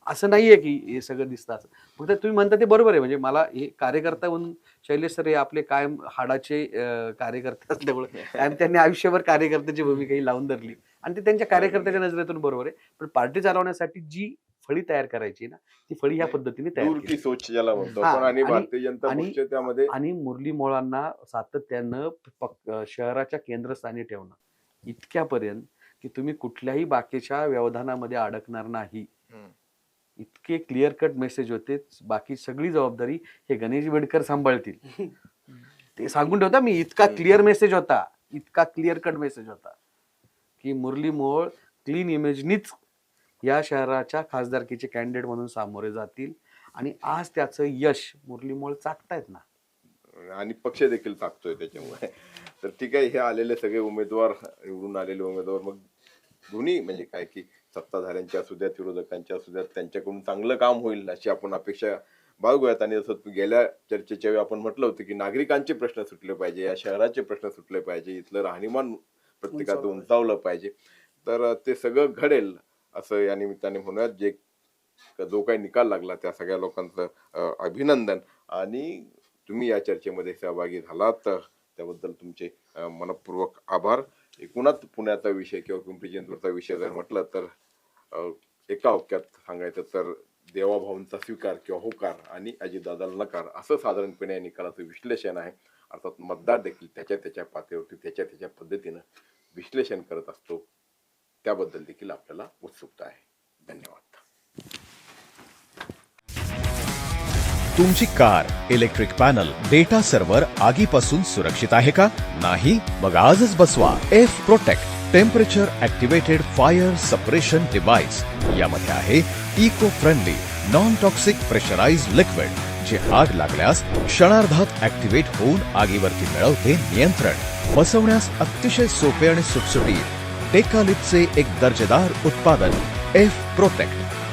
असं नाहीये की हे सगळं दिसतं असं. फक्त तुम्ही म्हणता ते बरोबर आहे. म्हणजे मला हे कार्यकर्ता म्हणून शैलेश सर हे आपले कायम हाडाचे कार्यकर्ते असल्यामुळे आणि त्यांनी आयुष्यभर कार्यकर्त्याची भूमिकाही लावून धरली आणि ते त्यांच्या कार्यकर्त्याच्या नजरेतून बरोबर आहे. पण पार्टी चालवण्यासाठी जी फळी तयार करायची ना ती फळी ह्या पद्धतीने तयार दूर की केली. सोच ज्याला म्हणतो आपण. आणि भारतीय जनता पक्ष त्यामध्ये आणि मुरली मोहोळांना सातत्यानं शहराच्या केंद्रस्थानी ठेवणं इतक्यापर्यंत की तुम्ही कुठल्याही बाकीच्या व्यवधानामध्ये अडकणार नाही, इतके क्लिअर कट मेसेज होते. बाकी सगळी जबाबदारी हे गणेश बेडकर सांभाळतील ते सांगून ठेवता मी. इतका क्लिअर मेसेज होता, इतका क्लिअर कट मेसेज होता की मुरली मोहोळ क्लीन इमेजनीच या शहराच्या खासदारकीचे कॅन्डिडेट म्हणून सामोरे जातील. आणि आज त्याचं यश मुरली मोहोळ चाकतायत ना, आणि पक्ष देखील टाकतोय त्याच्यामुळे. तर ठीक आहे, हे आलेले सगळे उमेदवार, निवडून आलेले उमेदवार, मग दोन्ही म्हणजे काय की सत्ताधाऱ्यांच्या असू द्यात, विरोधकांच्या असू द्यात, त्यांच्याकडून चांगलं काम होईल अशी आपण अपेक्षा बाळगूयात. आणि जसं गेल्या चर्चेच्या वेळी आपण म्हटलं होतं की नागरिकांचे प्रश्न सुटले पाहिजे, या शहराचे प्रश्न सुटले पाहिजे, इथलं राहणीमान प्रत्येकाचं उंचावलं पाहिजे. तर ते सगळं घडेल असं या निमित्ताने म्हणूयात. जो काही निकाल लागला त्या सगळ्या लोकांचं अभिनंदन. आणि तुम्ही या चर्चेमध्ये सहभागी झालात त्याबद्दल तुमचे मनपूर्वक आभार. एकूणच पुण्याचा विषय किंवा पिंपरी चिंचवडचा विषय जर म्हटलं तर एका वाक्यात सांगायचं तर देवाभाऊंचा स्वीकार किंवा होकार आणि अजितदादाला नकार असं साधारणपणे या निकालाचं विश्लेषण आहे. अर्थात मतदार देखील त्याच्या पातळीवरती त्याच्या पद्धतीनं विश्लेषण करत असतो. त्याबद्दल देखील आपल्याला उत्सुकता आहे. धन्यवाद. तुमची car, electric panel, data server आगीपासून सुरक्षित आहे का? नाही? मग आजच बसवा F protect temperature activated fire suppression device. यामध्ये आहे eco friendly non toxic pressurised liquid जे आग लागल्यास क्षणार्धात ऍक्टिव्हेट होऊन आगीवरती मिळवते नियंत्रण. बसवण्यास अतिशय सोपे आणि सुटसुटीत. डेकालिपचे एक दर्जेदार उत्पादन एफ प्रोटेक्ट.